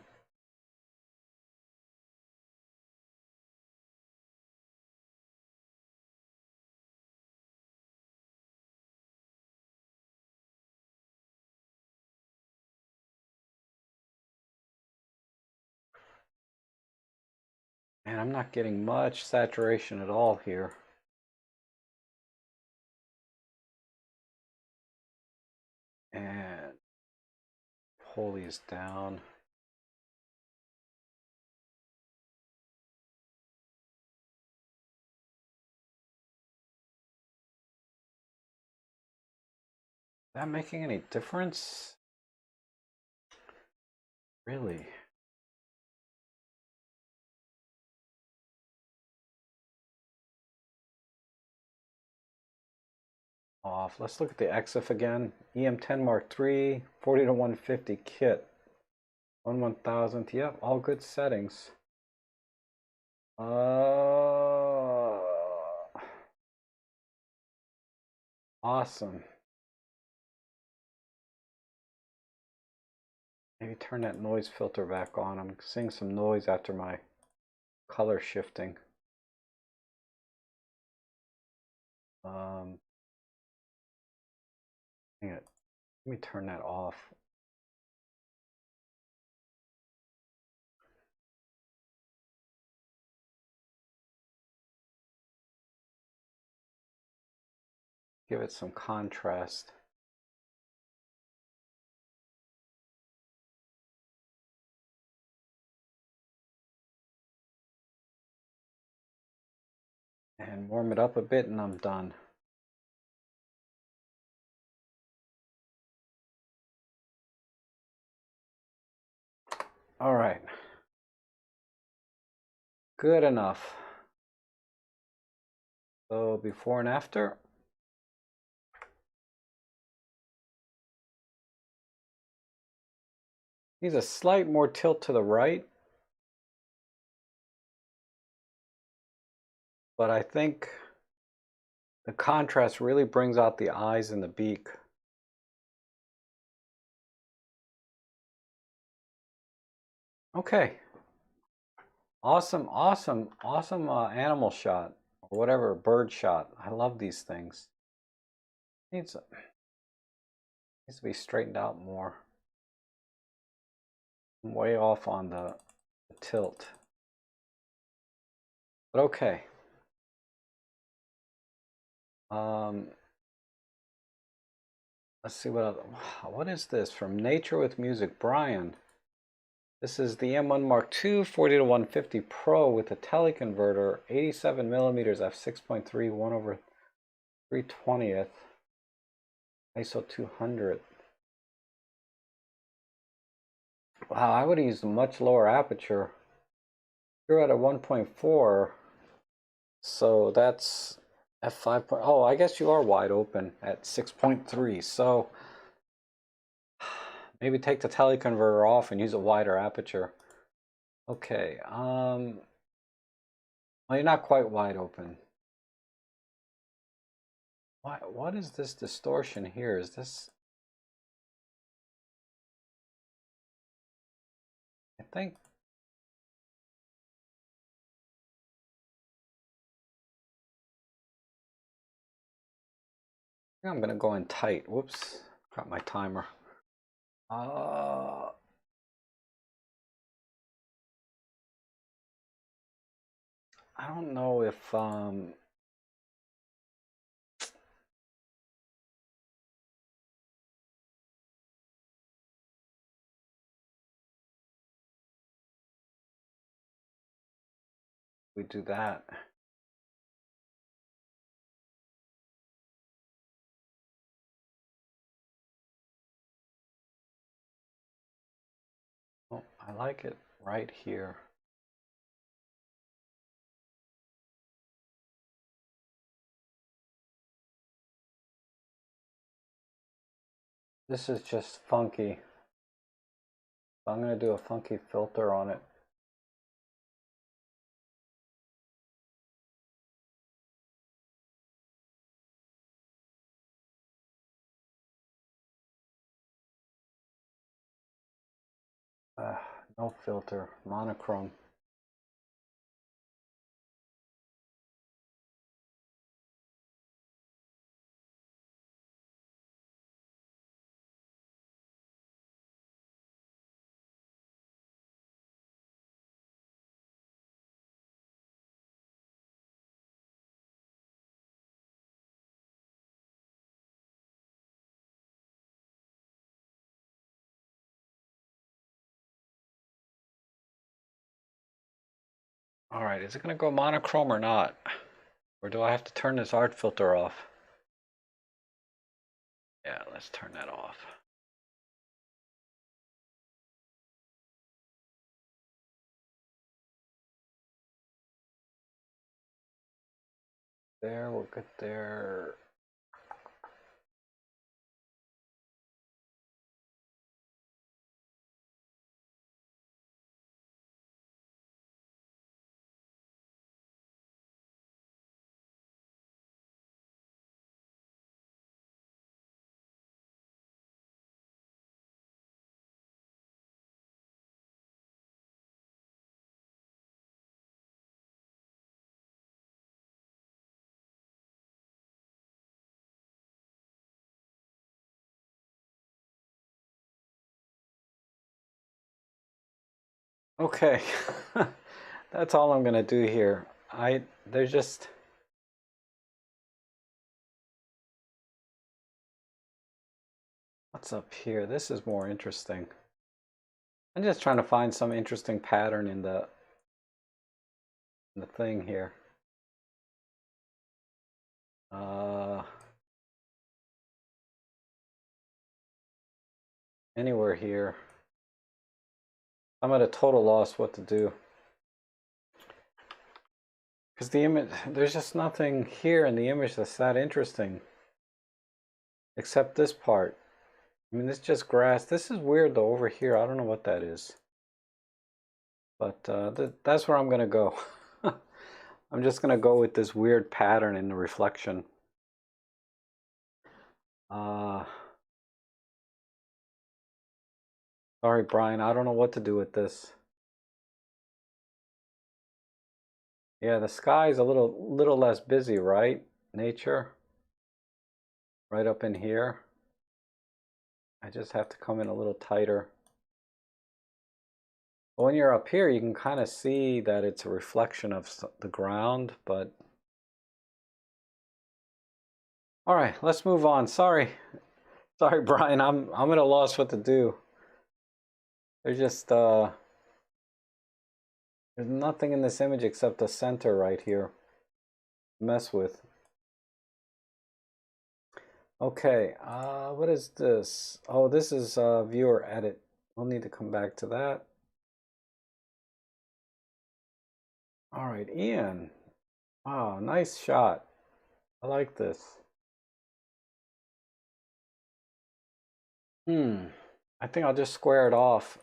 And I'm not getting much saturation at all here. And pull these down. Is that making any difference? Really? Off. Let's look at the EXIF again. EM10 Mark III, 40 to 150 kit. 1/1000th. Yep, all good settings. Awesome. Maybe turn that noise filter back on. I'm seeing some noise after my color shifting. Hang it. Let me turn that off. Give it some contrast. And warm it up a bit and I'm done. All right. Good enough. So before and after. Needs a slight more tilt to the right. but I think the contrast really brings out the eyes and the beak. Okay. Awesome, awesome, awesome animal shot, or whatever, bird shot. I love these things. Needs to be straightened out more. I'm way off on the tilt. But okay. Let's see what is this from Nature with Music, Brian. This is the M1 Mark II 40 to 150 Pro with a teleconverter, 87 millimeters f6.3, 1/320th, ISO 200. Wow, I would have used a much lower aperture. You're at a 1.4, so that's f5. Oh, I guess you are wide open at 6.3. So maybe take the teleconverter off and use a wider aperture. Okay. Well, you're not quite wide open. What is this distortion here? Is this? I think. I'm gonna go in tight. Whoops, got my timer. I don't know if we do that. Oh, I like it right here. This is just funky. I'm gonna do a funky filter on it. No filter, monochrome. All right, is it gonna go monochrome or not? Or do I have to turn this art filter off? Yeah, let's turn that off. There, we'll get there. Okay, that's all I'm gonna do here. There's just what's up here? This is more interesting. I'm just trying to find some interesting pattern in the thing here. Anywhere here. I'm at a total loss what to do. Because the image, there's just nothing here in the image that's that interesting. Except this part. I mean, this is just grass. This is weird though over here. I don't know what that is. But that's where I'm going to go. I'm just gonna go with this weird pattern in the reflection. Sorry, Brian, I don't know what to do with this. Yeah, the sky is a little less busy, right? Nature, right up in here. I just have to come in a little tighter. But when you're up here, you can kind of see that it's a reflection of the ground, but all right, let's move on. Sorry, Brian, I'm at a loss what to do. There's just there's nothing in this image except the center right here. Mess with. Okay, what is this? Oh, this is viewer edit. We'll need to come back to that. All right, Ian. Oh, nice shot. I like this. I think I'll just square it off.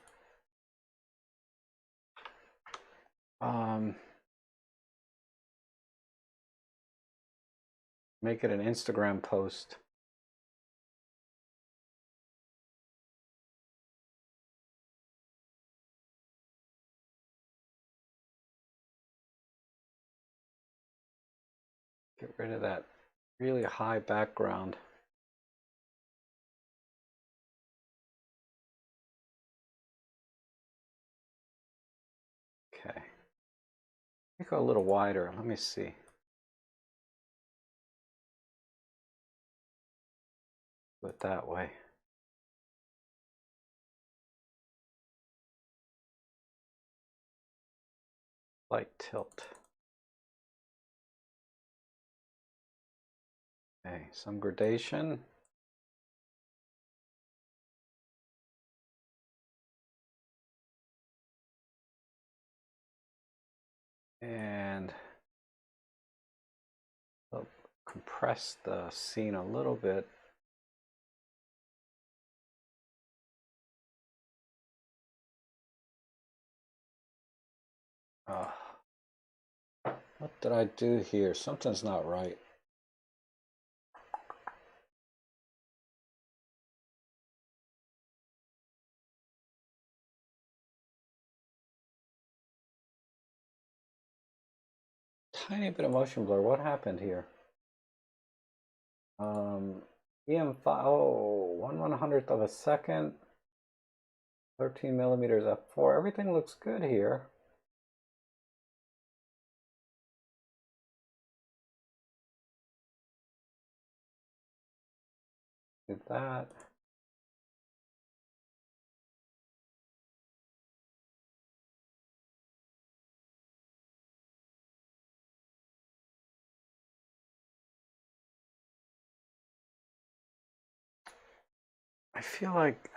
Make it an Instagram post. Get rid of that really high background. Okay. Go a little wider. Let me see. Do it that way. Light tilt. Okay, some gradation. And I'll compress the scene a little bit. What did I do here? Something's not right. Tiny bit of motion blur. What happened here? EM5, oh, 1/100th of a second. 13 millimeters f4. Everything looks good here. Did that. I feel like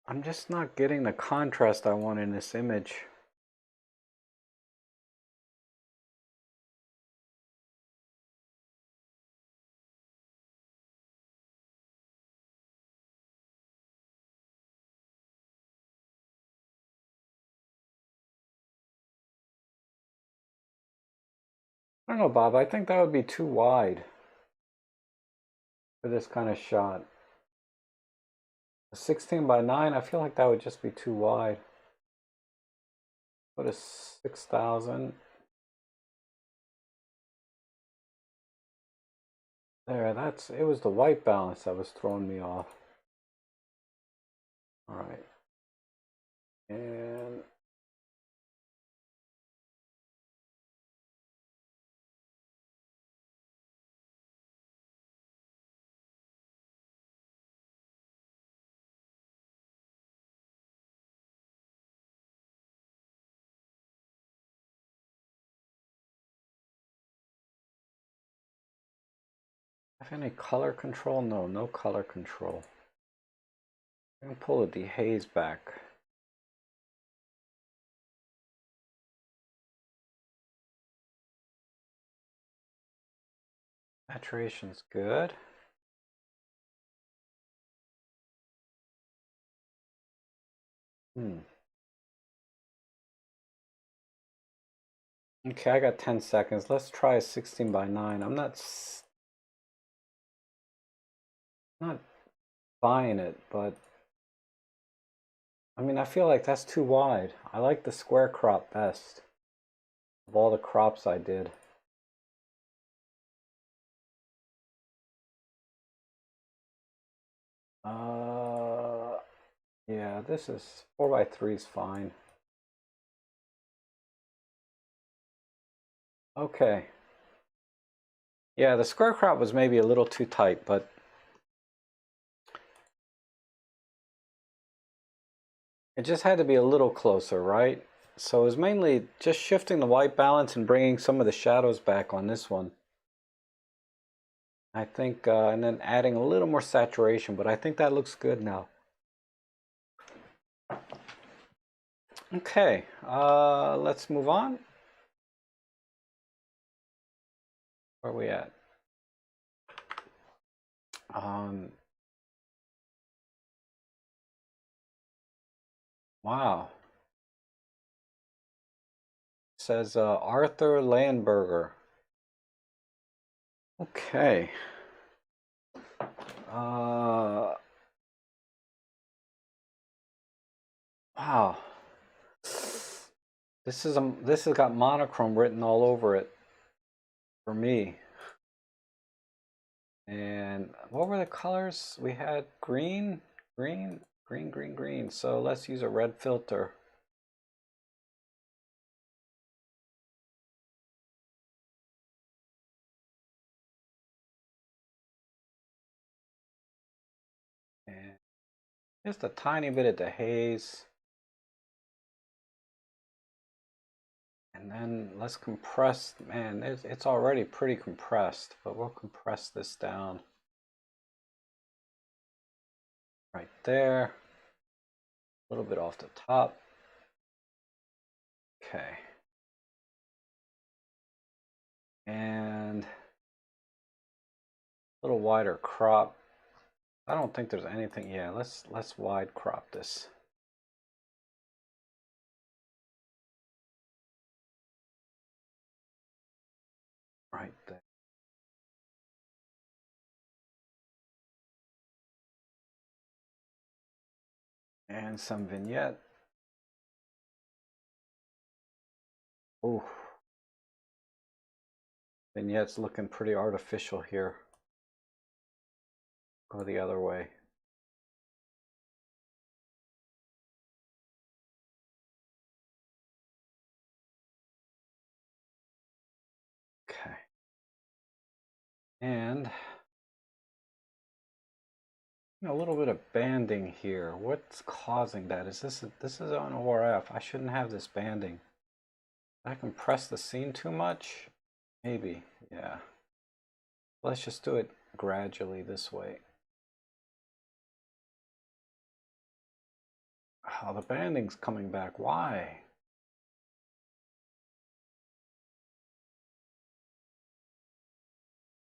I'm just not getting the contrast I want in this image. I don't know, Bob. I think that would be too wide for this kind of shot. A 16:9, I feel like that would just be too wide. Put a 6,000. There, it was the white balance that was throwing me off. All right. And have any color control? No, no color control. I'm gonna pull the dehaze back. Saturation's good. Okay, I got 10 seconds. Let's try a 16 by 9. I'm not buying it, but I mean, I feel like that's too wide. I like the square crop best of all the crops I did. Yeah, this is 4 by 3 is fine. Okay. Yeah, the square crop was maybe a little too tight, but it just had to be a little closer, right? So it was mainly just shifting the white balance and bringing some of the shadows back on this one. I think, and then adding a little more saturation, but I think that looks good now. Okay, let's move on. Where are we at? Wow. It says Arthur Landberger. Okay. Wow. This has got monochrome written all over it for me. And what were the colors? We had green, green, green, green, green. So let's use a red filter. And just a tiny bit of the haze. And then let's compress. Man, it's already pretty compressed, but we'll compress this down. Right there. A little bit off the top. Okay. And a little wider crop. I don't think there's anything. Yeah, let's wide crop this. Right there. And some vignette. Ooh. Vignette's looking pretty artificial here. Go the other way. Okay. And a little bit of banding here. What's causing that? This is on ORF. I shouldn't have this banding. I compress the scene too much? Maybe, yeah. Let's just do it gradually this way. Oh, the banding's coming back. Why?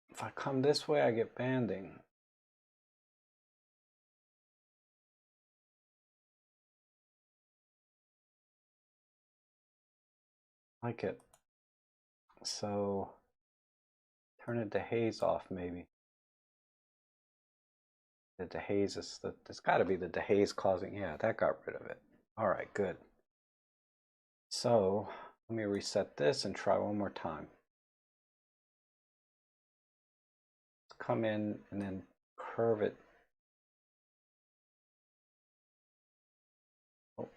If I come this way, I get banding. Like it. So turn it to haze off maybe. The dehaze is there's got to be the dehaze causing. Yeah, that got rid of it. All right, good. So let me reset this and try one more time. Let's come in and then curve it. Oh,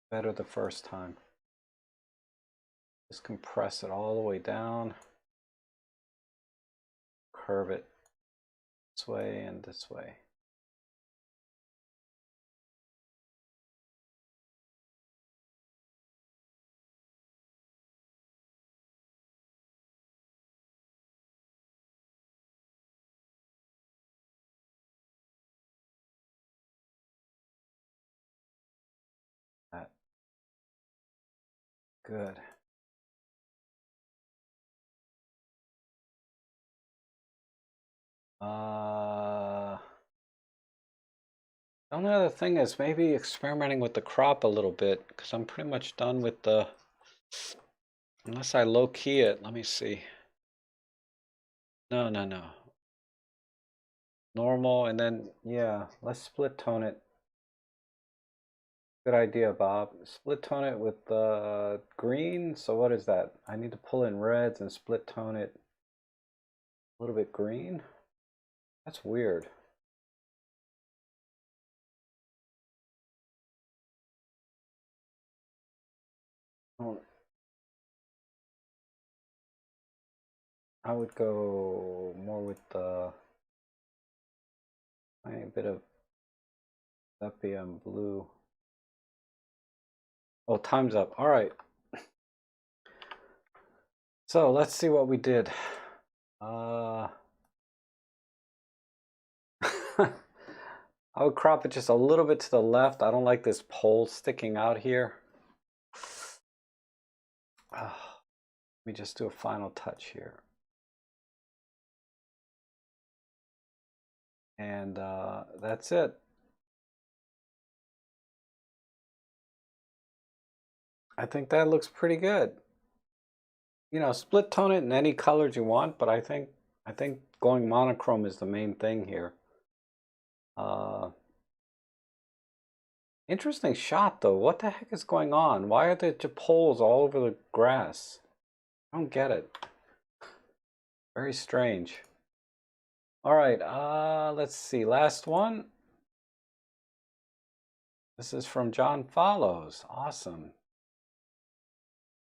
better the first time. Just compress it all the way down. Curve it this way and this way. That. Good. The only other thing is maybe experimenting with the crop a little bit because I'm pretty much done with the Unless I low key it. Let me see. No, no, no. Normal, and then, yeah, let's split tone it. Good idea, Bob. Split tone it with green. So what is that? I need to pull in reds and split tone it a little bit green. That's weird. Oh, I would go more with the tiny bit of sepia and blue. Oh, time's up. All right. So let's see what we did. I would crop it just a little bit to the left. I don't like this pole sticking out here. Let me just do a final touch here. And that's it. I think that looks pretty good. You know, split tone it in any colors you want, but I think going monochrome is the main thing here. Interesting shot though. What the heck is going on? Why are there poles all over the grass? I don't get it. Very strange. All right, let's see. Last one. This is from John Follows. Awesome.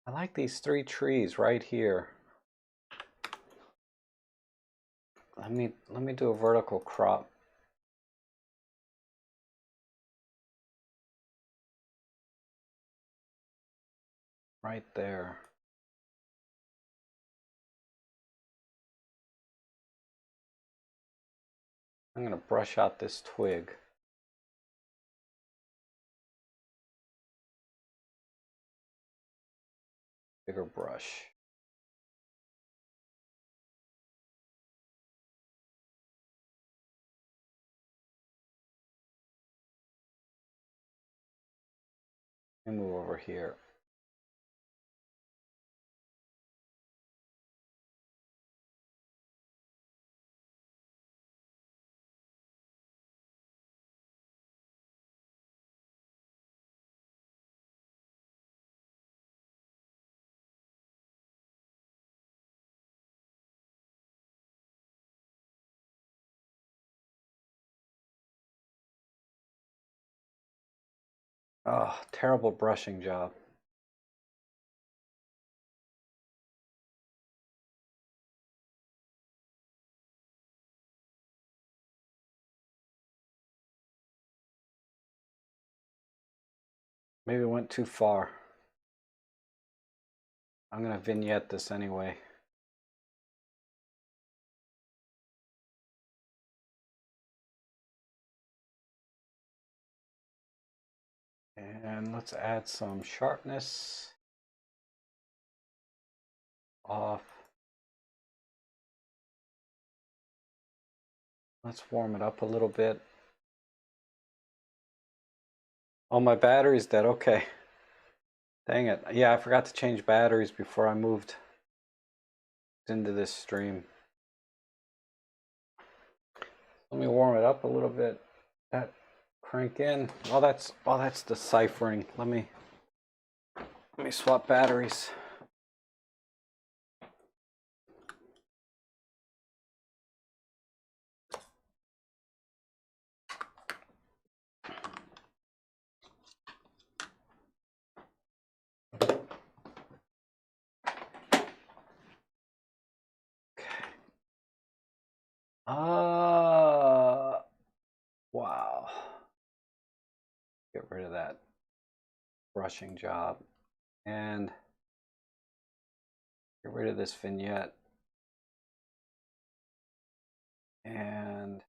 I like these three trees right here. Let me do a vertical crop. Right there. I'm going to brush out this twig. Bigger brush. Let me move over here. Oh, terrible brushing job. Maybe it went too far. I'm going to vignette this anyway. And let's add some sharpness. Off. Let's warm it up a little bit. Oh, my battery's dead. Okay. Dang it. Yeah, I forgot to change batteries before I moved into this stream. Let me warm it up a little bit. That crank in. Oh, that's deciphering. Let me swap batteries. Wow. Get rid of that brushing job and get rid of this vignette. And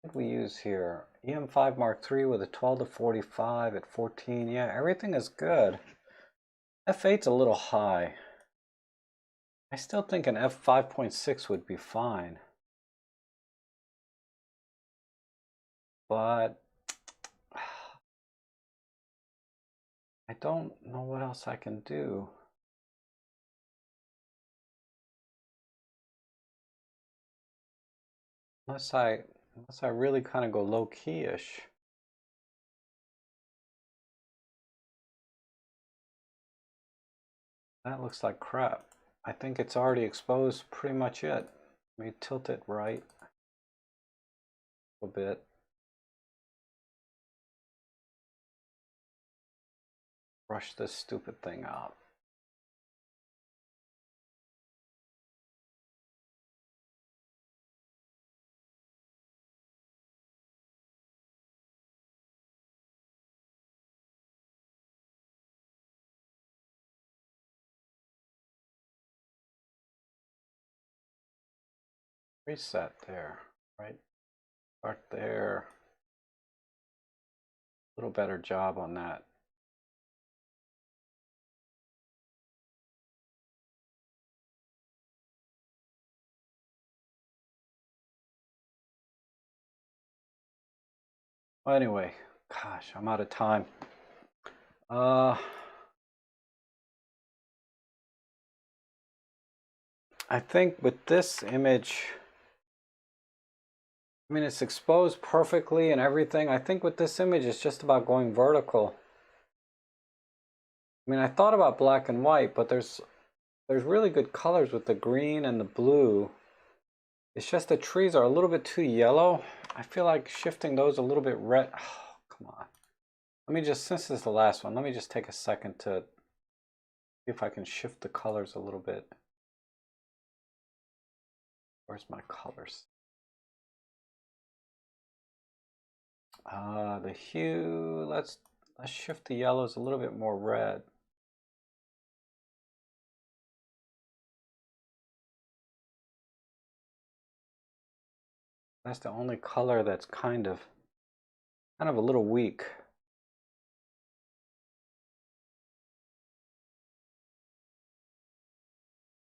what did we use here? EM5 Mark III with a 12 to 45 at 14. Yeah, everything is good. F8's a little high. I still think an f5.6 would be fine. But I don't know what else I can do. Unless I really kind of go low key-ish. That looks like crap. I think it's already exposed pretty much it. Let me tilt it right a bit. Brush this stupid thing out. Reset there, right? Start there. A little better job on that. Well, anyway, gosh, I'm out of time. I think with this image, I mean, it's exposed perfectly and everything. I think with this image, it's just about going vertical. I mean, I thought about black and white, but there's really good colors with the green and the blue. It's just the trees are a little bit too yellow. I feel like shifting those a little bit red. Oh, come on. Let me just, since this is the last one, let me just take a second to see if I can shift the colors a little bit. Where's my colors? The hue, let's shift the yellows a little bit more red. That's the only color that's kind of a little weak.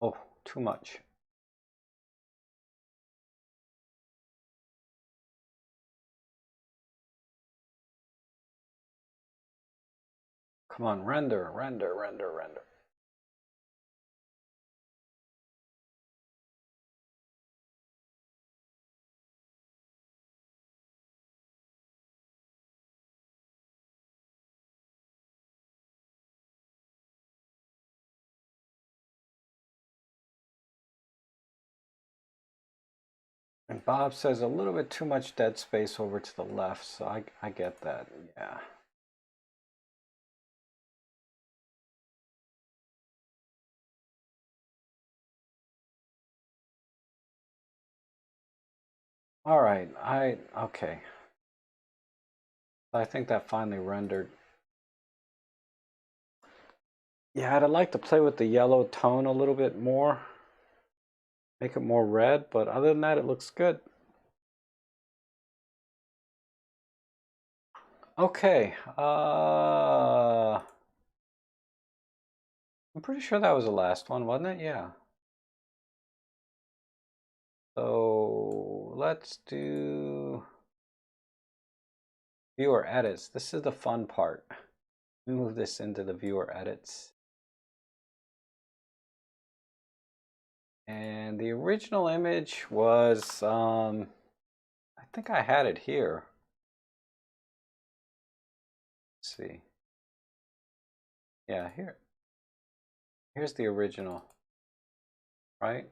Oh, too much. Come on, render, render, render, render. And Bob says a little bit too much dead space over to the left, so I get that, yeah. All right, okay. I think that finally rendered. Yeah, I'd like to play with the yellow tone a little bit more. Make it more red, but other than that, it looks good. Okay, I'm pretty sure that was the last one, wasn't it? Yeah. So let's do viewer edits. This is the fun part. Move this into the viewer edits. And the original image was, I think I had it here. Let's see. Yeah, here's the original, right?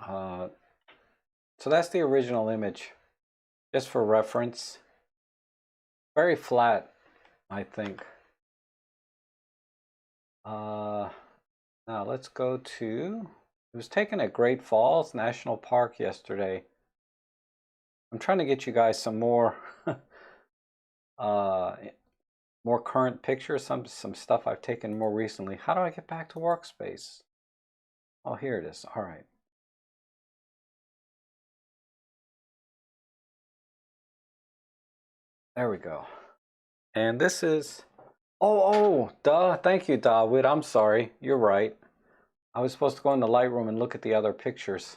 So that's the original image, just for reference. Very flat, I think. Now let's go to, it was taken at Great Falls National Park yesterday. I'm trying to get you guys some more more current pictures, some stuff I've taken more recently. How do I get back to workspace? Oh, here it is. All right. There we go. And this is, oh, duh. Thank you, Dawood. I'm sorry. You're right. I was supposed to go in the Lightroom and look at the other pictures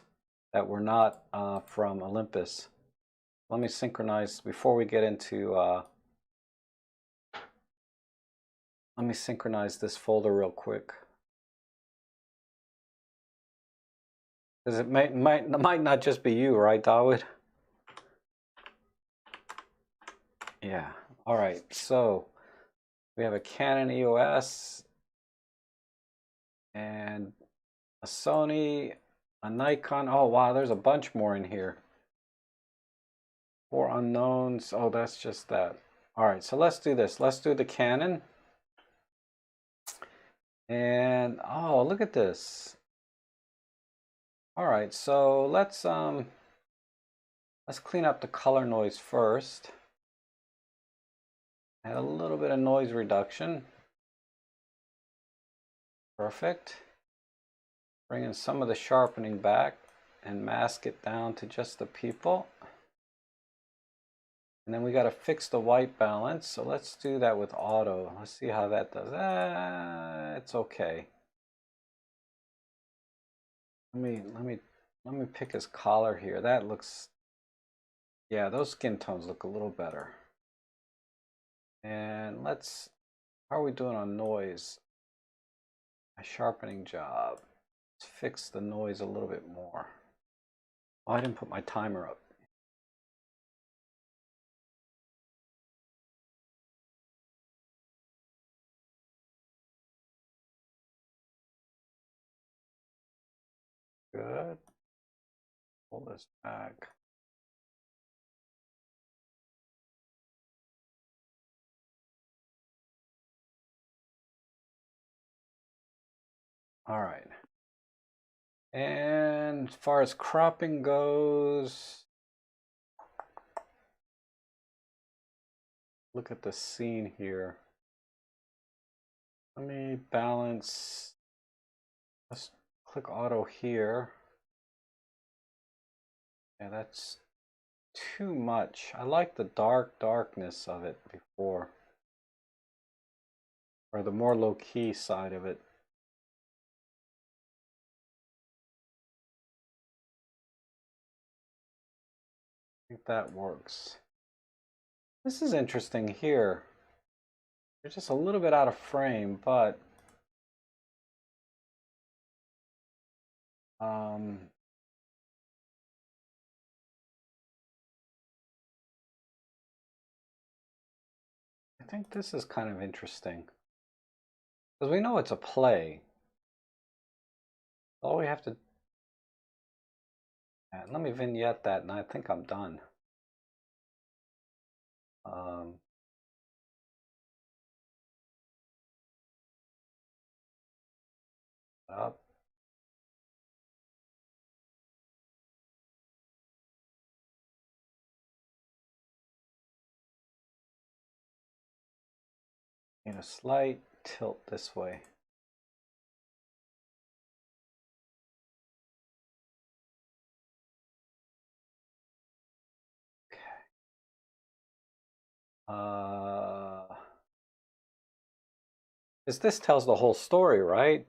that were not from Olympus. Let me synchronize before we get into, let me synchronize this folder real quick. Because it might not just be you, right, Dawood? Yeah. All right. So we have a Canon EOS and a Sony, a Nikon. Oh, wow. There's a bunch more in here. 4 unknowns. Oh, that's just that. All right. So let's do this. Let's do the Canon. And oh, look at this. All right. So let's clean up the color noise first. Add a little bit of noise reduction. Perfect. Bring in some of the sharpening back and mask it down to just the people. And then we got to fix the white balance. So let's do that with auto. Let's see how that does. It's okay. Let me pick his collar here. That looks, yeah, those skin tones look a little better. And let's, how are we doing on noise? A sharpening job. Let's fix the noise a little bit more. Oh, I didn't put my timer up. Good. Pull this back. All right. And as far as cropping goes, look at the scene here. Let me balance. Let's click auto here. Yeah, that's too much. I like the darkness of it before, or the more low-key side of it. I think that works. This is interesting here. You're just a little bit out of frame, but I think this is kind of interesting. Because we know it's a play. All we have to, let me vignette that and I think I'm done. Up. In a slight tilt this way. This tells the whole story, right?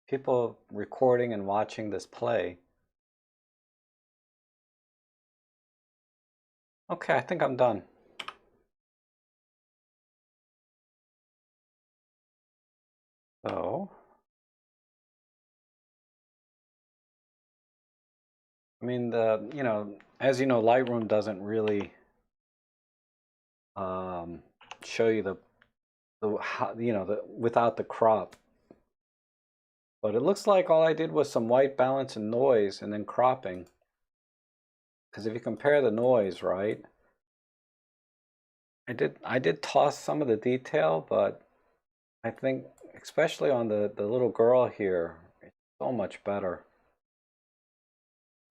People recording and watching this play. Okay, I think I'm done. So, I mean, as you know, Lightroom doesn't really show you the without the crop. But it looks like all I did was some white balance and noise and then cropping. Because if you compare the noise, right? I did toss some of the detail, but I think especially on the little girl here, it's so much better.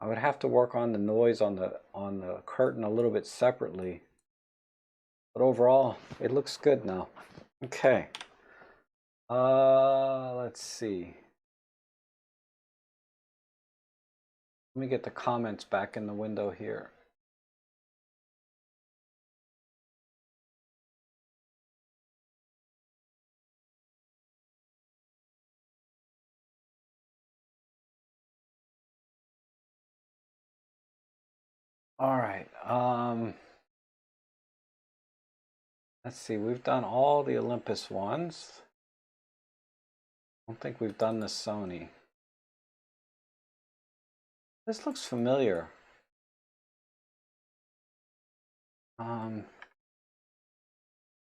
I would have to work on the noise on the curtain a little bit separately. But overall, it looks good now. Okay. Let's see. Let me get the comments back in the window here. All right. Let's see. We've done all the Olympus ones. I don't think we've done the Sony. This looks familiar.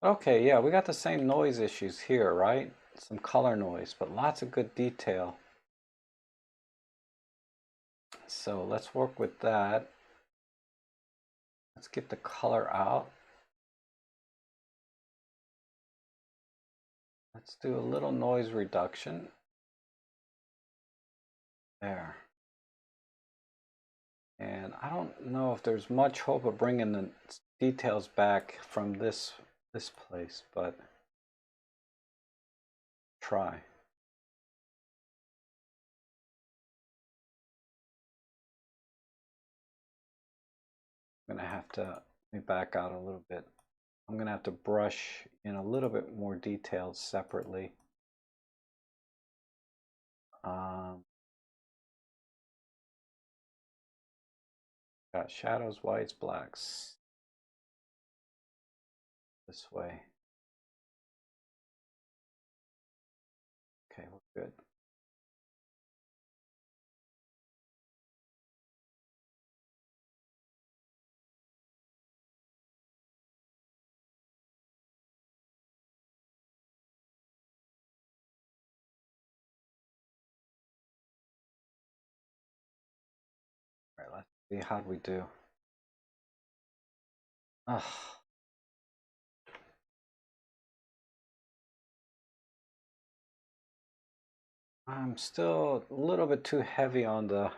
Okay, yeah, we got the same noise issues here, right? Some color noise, but lots of good detail. So let's work with that. Let's get the color out. Let's do a little noise reduction. There. And I don't know if there's much hope of bringing the details back from this place, but try. I'm gonna have to, let me back out a little bit. I'm gonna have to brush in a little bit more details separately. Got shadows, whites, blacks. This way. Okay, we're good. All right, let's see how we do. Ugh. I'm still a little bit too heavy on the.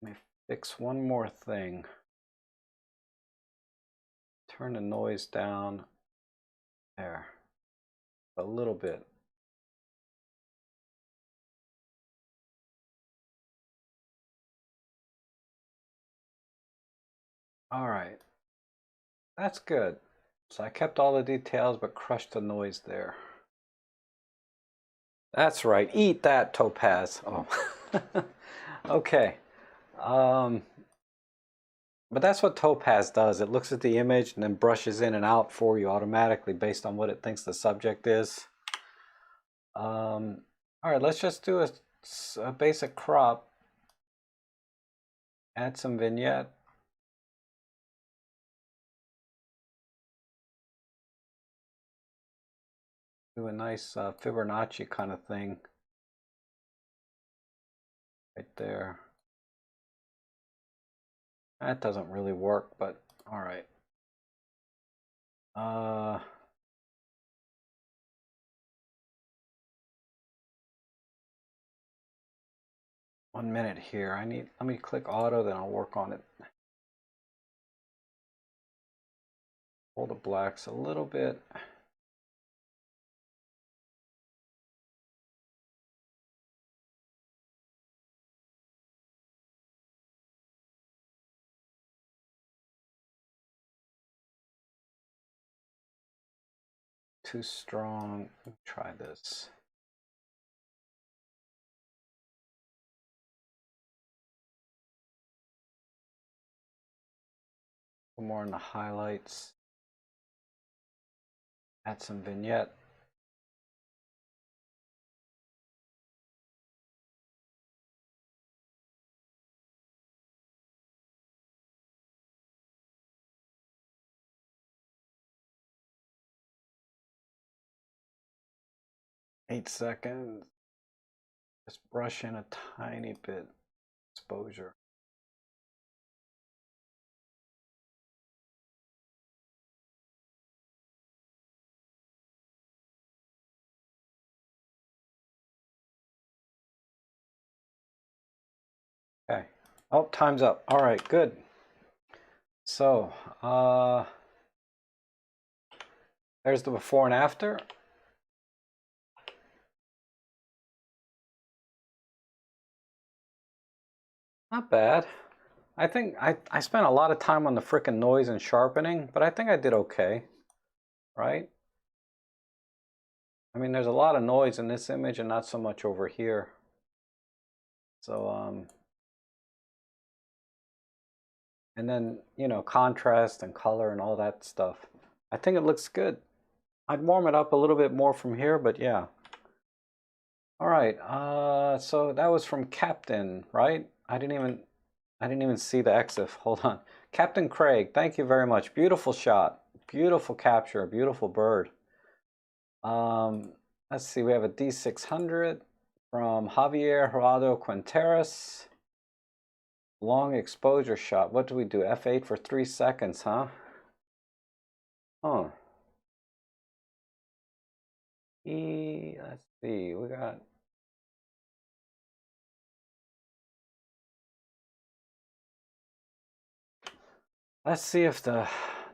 Let me fix one more thing. Turn the noise down there a little bit. All right, that's good. So I kept all the details but crushed the noise there. That's right, eat that, Topaz. Oh, okay. But that's what Topaz does. It looks at the image and then brushes in and out for you automatically based on what it thinks the subject is. All right, let's just do a basic crop. Add some vignette. Do a nice Fibonacci kind of thing right there. That doesn't really work, but all right. 1 minute here. Let me click auto, then I'll work on it. Pull the blacks a little bit. Too strong. Try this. More in the highlights. Add some vignette. Eight seconds. Just brush in a tiny bit exposure. Okay. Oh, time's up. All right, good. So, there's the before and after. Not bad. I think I spent a lot of time on the frickin' noise and sharpening, but I think I did okay, right? I mean, there's a lot of noise in this image and not so much over here. So, And then, you know, contrast and color and all that stuff. I think it looks good. I'd warm it up a little bit more from here, but yeah. All right, so that was from Captain, right? I didn't even see the EXIF. Hold on. Captain Craig, thank you very much. Beautiful shot. Beautiful capture, beautiful bird. Let's see, we have a D600 from Javier Gerardo Quinteros. Long exposure shot. What do we do? F8 for 3 seconds, huh? Oh. Let's see, we got... Let's see if the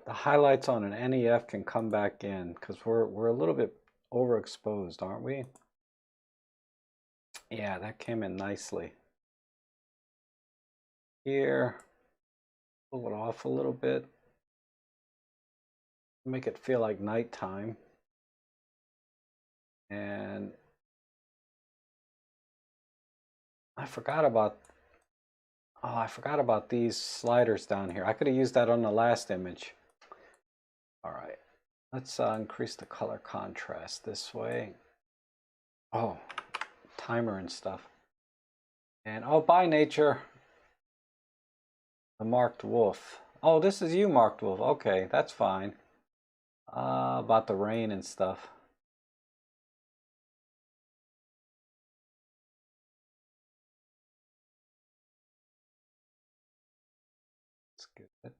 highlights on an NEF can come back in, because we're a little bit overexposed, aren't we? Yeah, that came in nicely. Here, pull it off a little bit. Make it feel like nighttime. And I forgot about these sliders down here. I could have used that on the last image. All right, let's increase the color contrast this way. Oh, timer and stuff. And oh, by nature, the marked wolf. Oh, this is you, marked wolf. Okay, that's fine. About the rain and stuff. That's good.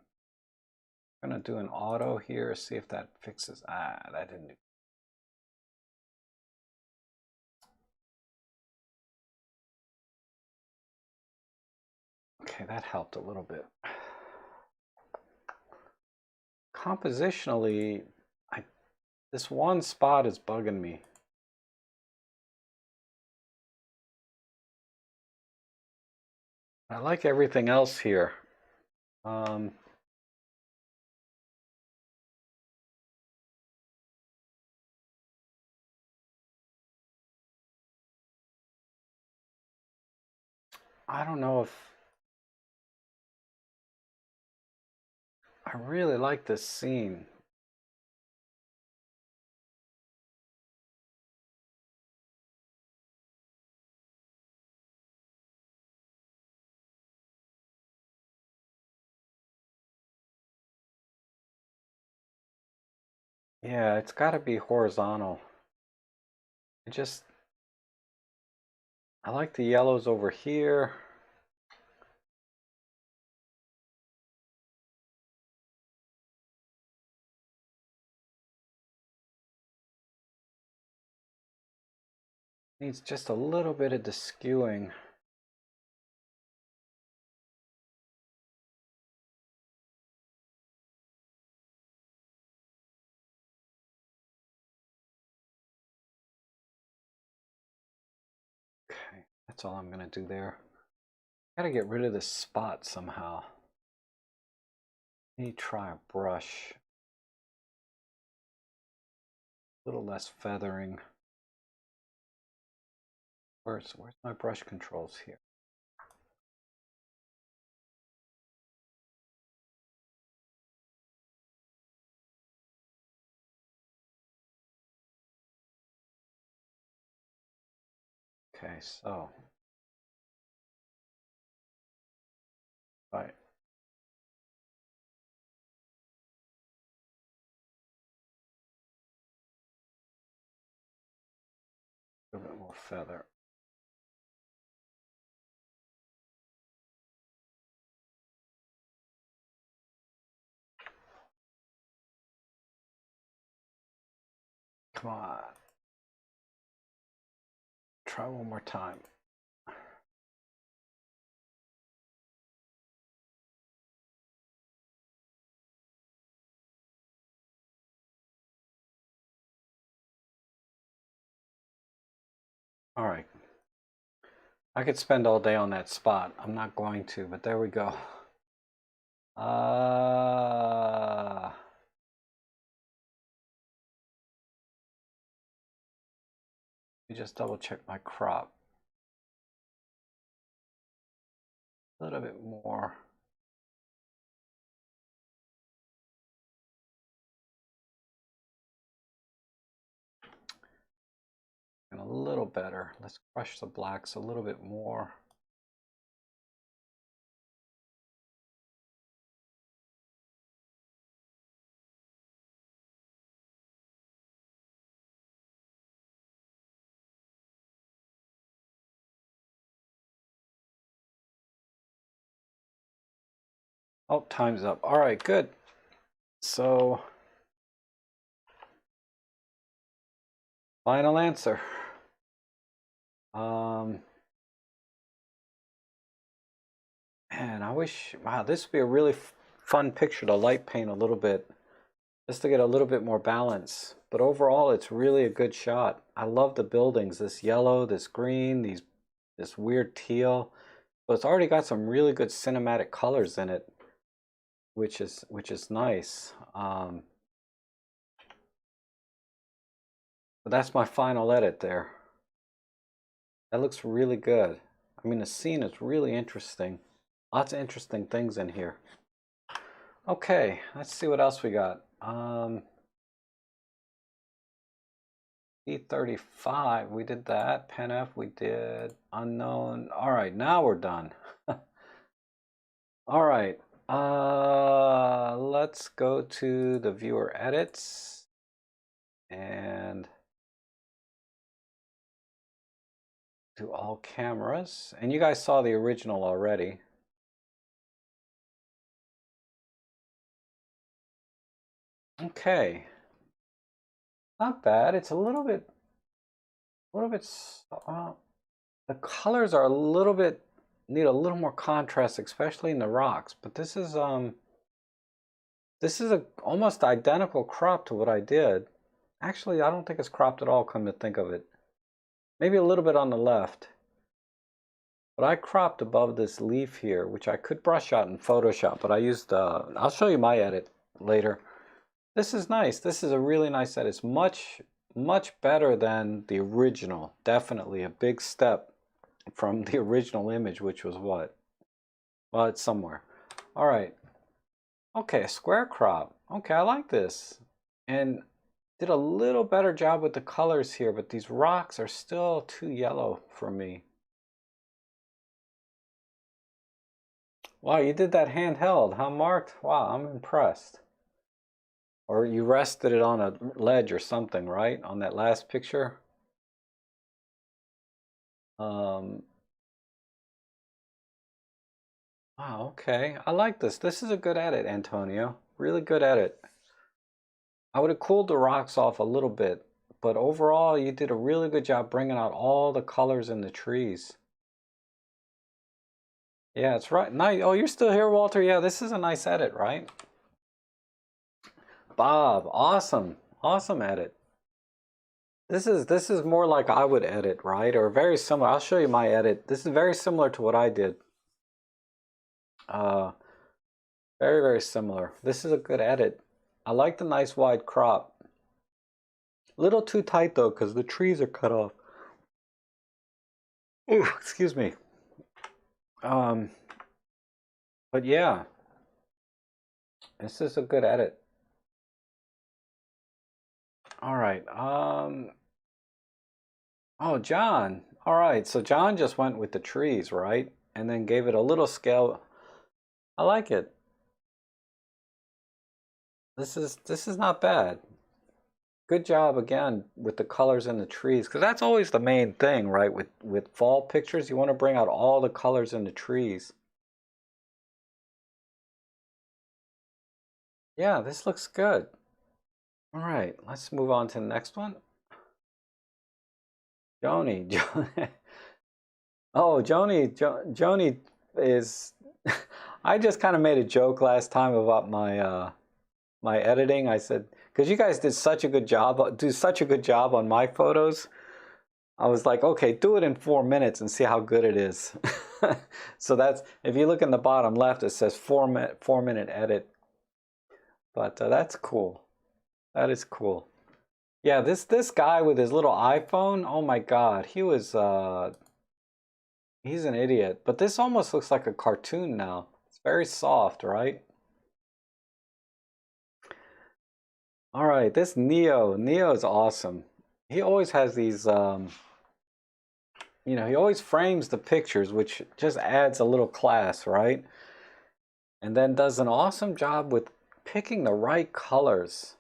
I'm gonna do an auto here, see if that fixes. That didn't do. Okay, that helped a little bit. Compositionally, this one spot is bugging me. I like everything else here. I don't know if I really like this scene. Yeah, it's got to be horizontal. I like the yellows over here. Needs just a little bit of the skewing. Okay, that's all I'm gonna do there. Gotta get rid of this spot somehow. Let me try a brush. A little less feathering. Where's my brush controls here? Okay, so right. A little bit more feather. Come on. Try one more time. All right. I could spend all day on that spot. I'm not going to, but there we go. Let me just double check my crop. A little bit more. And a little better. Let's crush the blacks a little bit more. Oh, time's up. All right, good. So, final answer. Man, I wish, wow, this would be a really fun picture to light paint a little bit, just to get a little bit more balance. But overall, it's really a good shot. I love the buildings, this yellow, this green, this weird teal. But it's already got some really good cinematic colors in it, which is nice. But that's my final edit there. That looks really good. I mean, the scene is really interesting. Lots of interesting things in here. Okay, let's see what else we got. E35, we did that. Pen F, we did. Unknown. All right, now we're done. All right, let's go to the viewer edits and do all cameras. And you guys saw the original already. Okay, not bad. It's a little bit, the colors are a little bit, need a little more contrast, especially in the rocks. But this is a almost identical crop to what I did. Actually, I don't think it's cropped at all, come to think of it. Maybe a little bit on the left. But I cropped above this leaf here, which I could brush out in Photoshop, but I used, I'll show you my edit later. This is nice. This is a really nice edit. It's much better than the original. Definitely a big step from the original image, which was what? Well, it's somewhere. All right. Okay, square crop. Okay, I like this. And did a little better job with the colors here, but these rocks are still too yellow for me. Wow, you did that handheld, huh, Mark? Wow, I'm impressed. Or you rested it on a ledge or something, right? On that last picture. Wow, okay. I like this. This is a good edit, Antonio. Really good edit. I would have cooled the rocks off a little bit, but overall, you did a really good job bringing out all the colors in the trees. Yeah, it's right. Nice. Oh, you're still here, Walter? Yeah, this is a nice edit, right? Bob, awesome. Awesome edit. This is more like I would edit, right? Or very similar. I'll show you my edit. This is very similar to what I did. Uh, very similar. This is a good edit. I like the nice wide crop. Little too tight though, because the trees are cut off. Ooh, excuse me. But yeah, this is a good edit. All right. Oh, John. All right. So John just went with the trees, right? And then gave it a little scale. I like it. This is not bad. Good job again with the colors in the trees, because that's always the main thing, right? With fall pictures, you want to bring out all the colors in the trees. Yeah, this looks good. All right, let's move on to the next one. Joni. Oh, Joni is. I just kind of made a joke last time about my editing. I said, because you guys did such a good job, do such a good job on my photos. I was like, okay, do it in 4 minutes and see how good it is. So that's, if you look in the bottom left, it says 4-minute edit. But that's cool. That is cool. Yeah, this guy with his little iPhone, oh my God, he's an idiot. But this almost looks like a cartoon now. It's very soft, right? All right, this Neo is awesome. he always has these, you know, he always frames the pictures, which just adds a little class, right? And then does an awesome job with picking the right colors.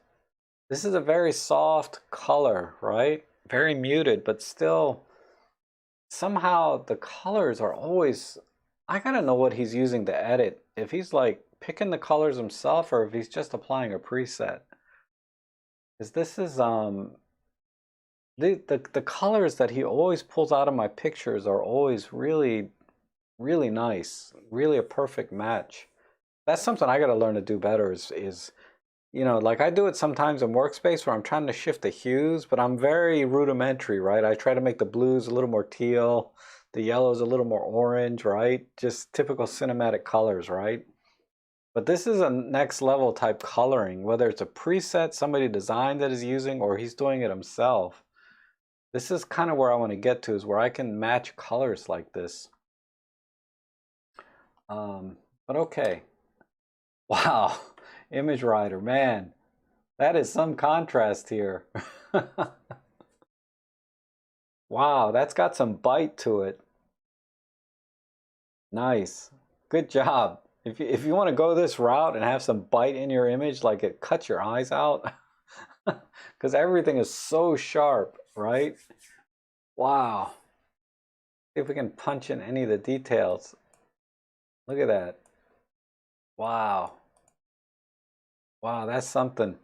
This is a very soft color, right? Very muted, but still somehow the colors are always, I gotta know what he's using to edit. If he's like picking the colors himself or if he's just applying a preset. Because this is the colors that he always pulls out of my pictures are always really, really nice. Really a perfect match. That's something I gotta learn to do better is you know, like I do it sometimes in Workspace where I'm trying to shift the hues, but I'm very rudimentary, right? I try to make the blues a little more teal, the yellows a little more orange, right? Just typical cinematic colors, right? But this is a next level type coloring, whether it's a preset somebody designed that is using or he's doing it himself. This is kind of where I want to get to, is where I can match colors like this. But okay. Wow. Image Writer, man, that is some contrast here. Wow, that's got some bite to it. Nice. Good job. If you want to go this route and have some bite in your image, like it cuts your eyes out, because everything is so sharp, right? Wow. See if we can punch in any of the details. Look at that. Wow. Wow, that's something.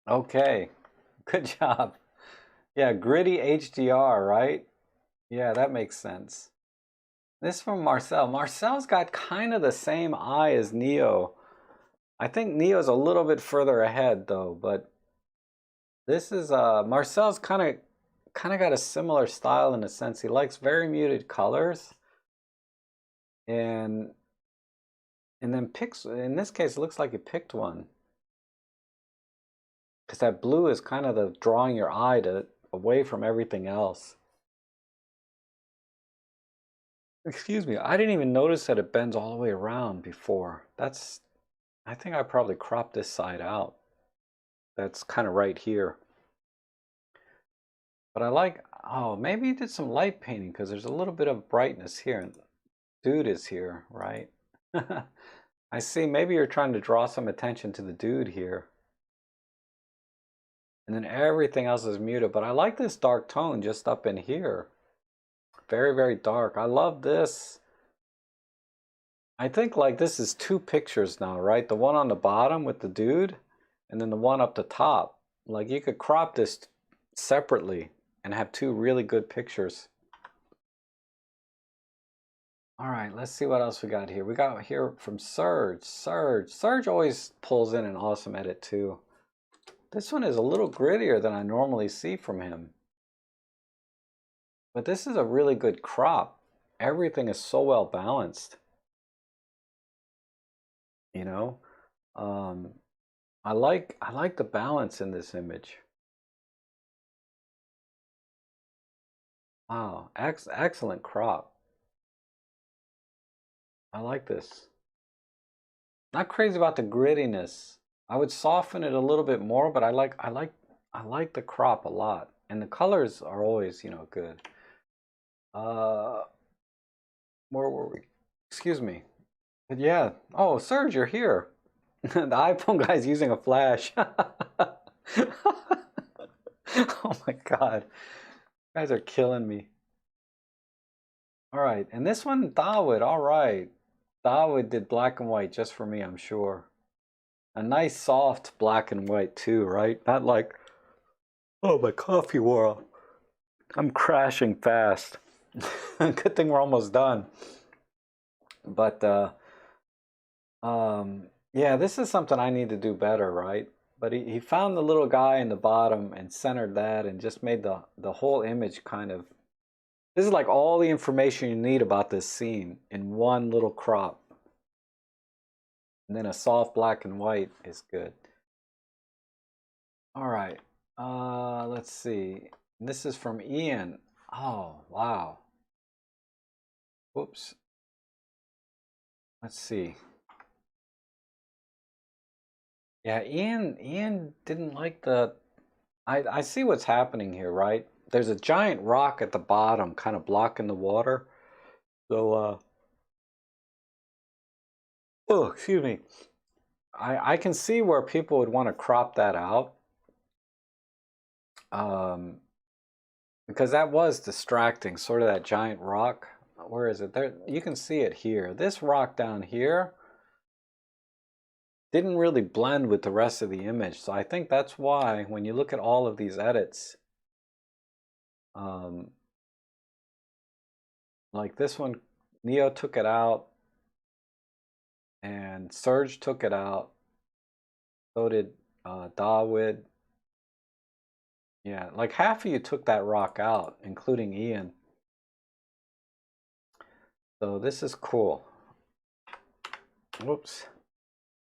Okay. Good job. Yeah, gritty HDR, right? Yeah, that makes sense. This from Marcel. Marcel's got kind of the same eye as Neo. I think Neo's a little bit further ahead though, but this is Marcel's kind of got a similar style in a sense. He likes very muted colors and then picks, in this case it looks like he picked one. Because that blue is kind of the drawing your eye to away from everything else. Excuse me, I didn't even notice that it bends all the way around before. That's, I think I probably cropped this side out. That's kind of right here. But I like, oh, maybe he did some light painting because there's a little bit of brightness here. Dude is here, right? I see, maybe you're trying to draw some attention to the dude here. And then everything else is muted, but I like this dark tone just up in here. Very, very dark. I love this. I think like this is two pictures now, right? The one on the bottom with the dude and then the one up the top. Like you could crop this separately and have two really good pictures. All right, let's see what else we got here. We got here from Serge. Serge always pulls in an awesome edit too. This one is a little grittier than I normally see from him. But this is a really good crop. Everything is so well balanced. You know? I like the balance in this image. Wow, excellent crop. I like this. Not crazy about the grittiness. I would soften it a little bit more, but I like the crop a lot. And the colors are always, you know, good. Where were we? Excuse me. But yeah. Oh, Serge, you're here. The iPhone guy's using a flash. Oh my God. You guys are killing me. All right. And this one, Dawood. All right. Dawood did black and white just for me, I'm sure. A nice soft black and white too, right? Not like, oh, my coffee wore off. I'm crashing fast. Good thing we're almost done. But yeah, this is something I need to do better, right? But he found the little guy in the bottom and centered that and just made the whole image kind of, this is like all the information you need about this scene in one little crop. And then a soft black and white is good. All right, let's see. This is from Ian. Oh, wow. Whoops. Let's see. Yeah, Ian didn't like the, I see what's happening here, right? There's a giant rock at the bottom kind of blocking the water. So, oh, excuse me. I can see where people would want to crop that out. Um, because that was distracting, sort of that giant rock. Where is it? There, you can see it here. This rock down here didn't really blend with the rest of the image. So I think that's why when you look at all of these edits, um, like this one, Neo took it out and Serge took it out. So did Dawood. Yeah, like half of you took that rock out, including Ian. So this is cool. Whoops.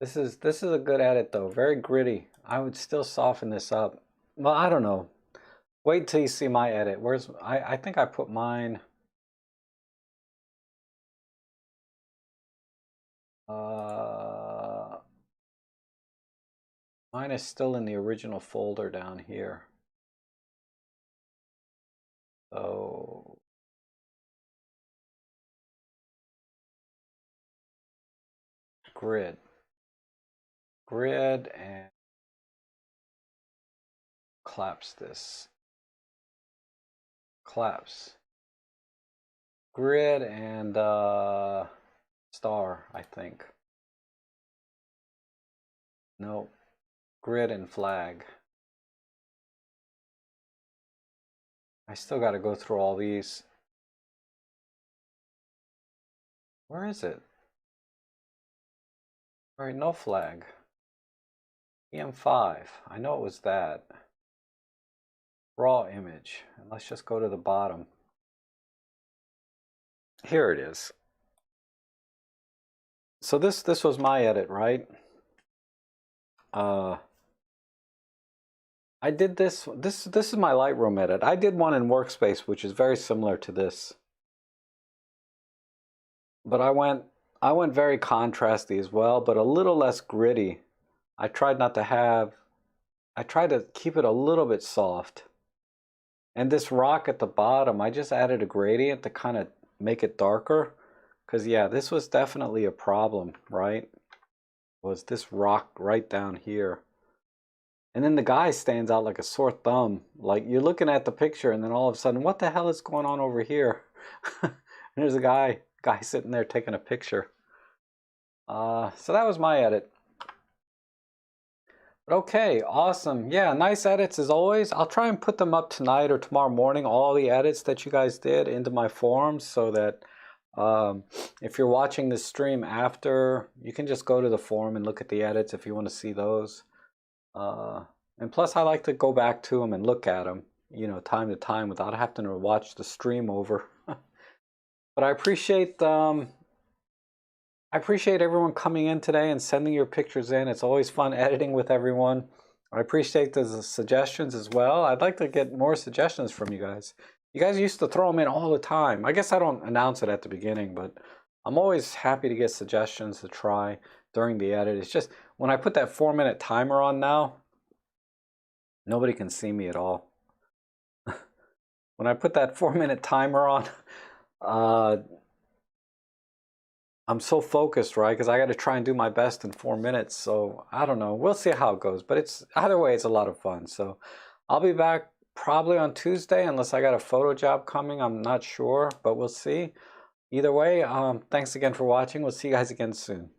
This is a good edit though, very gritty. I would still soften this up. Well, I don't know. Wait till you see my edit. Where's I think I put mine. Mine is still in the original folder down here. So grid and collapse this. Collapse. Grid and star, I think. No, grid and flag. I still got to go through all these. Where is it? All right, no flag. EM5. I know it was that. Raw image. And let's just go to the bottom. Here it is. So this was my edit, right? I did this is my Lightroom edit. I did one in Workspace which is very similar to this. But I went very contrasty as well, but a little less gritty. I tried to keep it a little bit soft. And this rock at the bottom, I just added a gradient to kind of make it darker. Because yeah, this was definitely a problem, right? Was this rock right down here. And then the guy stands out like a sore thumb. Like you're looking at the picture and then all of a sudden, what the hell is going on over here? And there's a guy sitting there taking a picture. So that was my edit. But okay, awesome. Yeah, nice edits as always. I'll try and put them up tonight or tomorrow morning, all the edits that you guys did into my forums so that if you're watching this stream after, you can just go to the forum and look at the edits if you want to see those. And plus I like to go back to them and look at them, you know, time to time without having to watch the stream over. But I appreciate everyone coming in today and sending your pictures in. It's always fun editing with everyone. I appreciate the suggestions as well. I'd like to get more suggestions from you guys. You guys used to throw them in all the time. I guess I don't announce it at the beginning, but I'm always happy to get suggestions to try during the edit. It's just when I put that 4-minute timer on now, nobody can see me at all. When I put that 4-minute timer on, I'm so focused, right? Because I got to try and do my best in 4 minutes. So I don't know. We'll see how it goes. But it's either way, it's a lot of fun. So I'll be back probably on Tuesday unless I got a photo job coming. I'm not sure, but we'll see. Either way, thanks again for watching. We'll see you guys again soon.